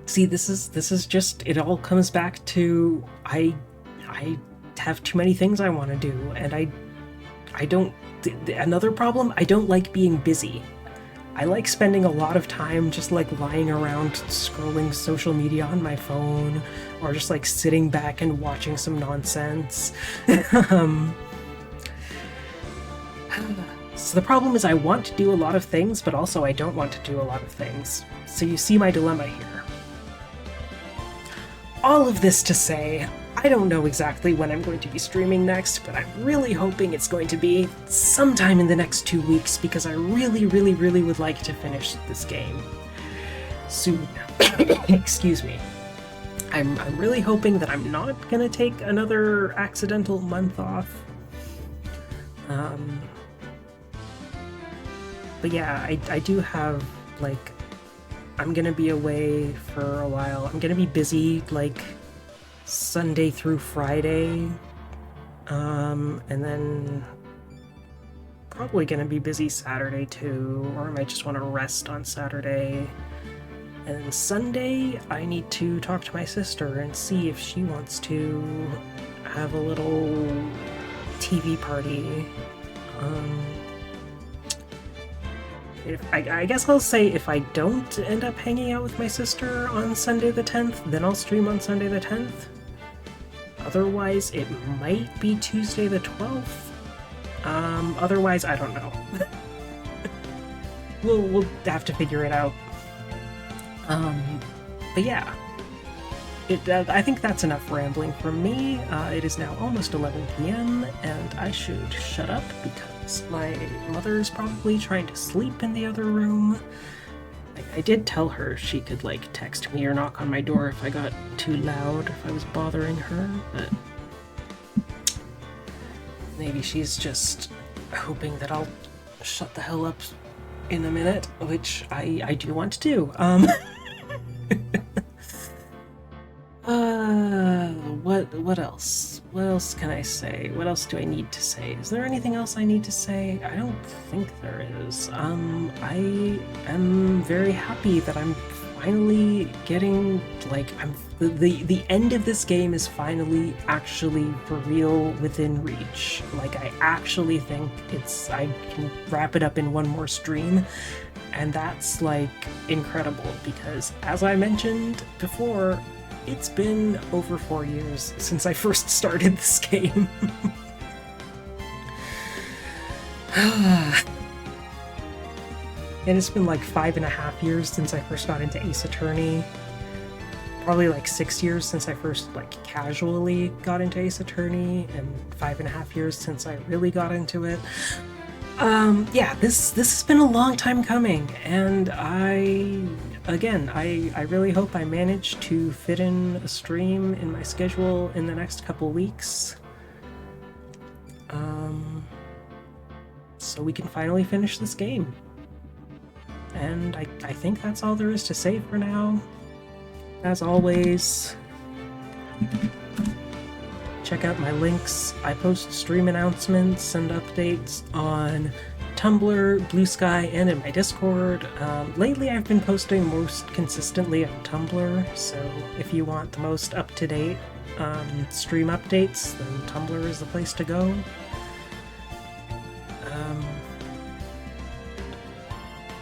Speaker 1: See, this is just, it all comes back to I have too many things I want to do, and I don't, another problem, I don't like being busy. I like spending a lot of time just like lying around scrolling social media on my phone, or just like sitting back and watching some nonsense. So the problem is, I want to do a lot of things, but also I don't want to do a lot of things. So you see my dilemma here. All of this to say, I don't know exactly when I'm going to be streaming next, but I'm really hoping it's going to be sometime in the next 2 weeks, because I really, really, really would like to finish this game soon. Excuse me. I'm really hoping that I'm not gonna take another accidental month off. But yeah, I do have, like, I'm gonna be away for a while. I'm gonna be busy, like, Sunday through Friday, and then probably gonna be busy Saturday too, or I might just want to rest on Saturday. And Sunday, I need to talk to my sister and see if she wants to have a little TV party. I guess I'll say, if I don't end up hanging out with my sister on Sunday the 10th, then I'll stream on Sunday the 10th. Otherwise, it might be Tuesday the 12th. Otherwise, I don't know. We'll have to figure it out. But yeah. I think that's enough rambling from me. It is now almost 11 p.m. and I should shut up because my mother's probably trying to sleep in the other room. I did tell her she could, like, text me or knock on my door if I got too loud, if I was bothering her, but maybe she's just hoping that I'll shut the hell up in a minute, which I do want to do. What else? What else can I say? What else do I need to say? Is there anything else I need to say? I don't think there is. I am very happy that I'm finally getting, like, the end of this game is finally actually for real within reach. Like, I actually think I can wrap it up in one more stream, and that's, like, incredible, because as I mentioned before, it's been over 4 years since I first started this game. And it's been like 5.5 years since I first got into Ace Attorney. Probably like 6 years since I first like casually got into Ace Attorney, and 5.5 years since I really got into it. Yeah, this has been a long time coming, and I really hope I manage to fit in a stream in my schedule in the next couple weeks. So we can finally finish this game. And I think that's all there is to say for now. As always, check out my links. I post stream announcements and updates on Tumblr, Blue Sky, and in my Discord. Lately I've been posting most consistently on Tumblr, so if you want the most up-to-date stream updates, then Tumblr is the place to go.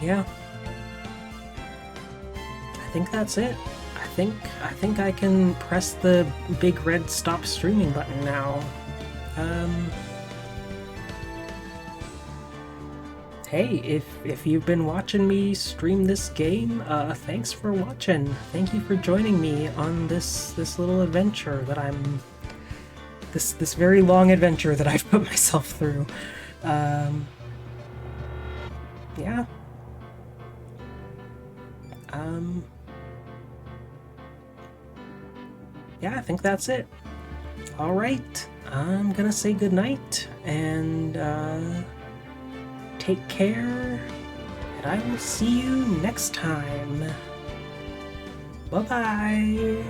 Speaker 1: Yeah. I think that's it. I think I can press the big red stop streaming button now. Hey, if you've been watching me stream this game, thanks for watching. Thank you for joining me on this little adventure that I'm... This very long adventure that I've put myself through. Yeah. Yeah, I think that's it. Alright, I'm gonna say goodnight, and take care, and I will see you next time. Bye-bye!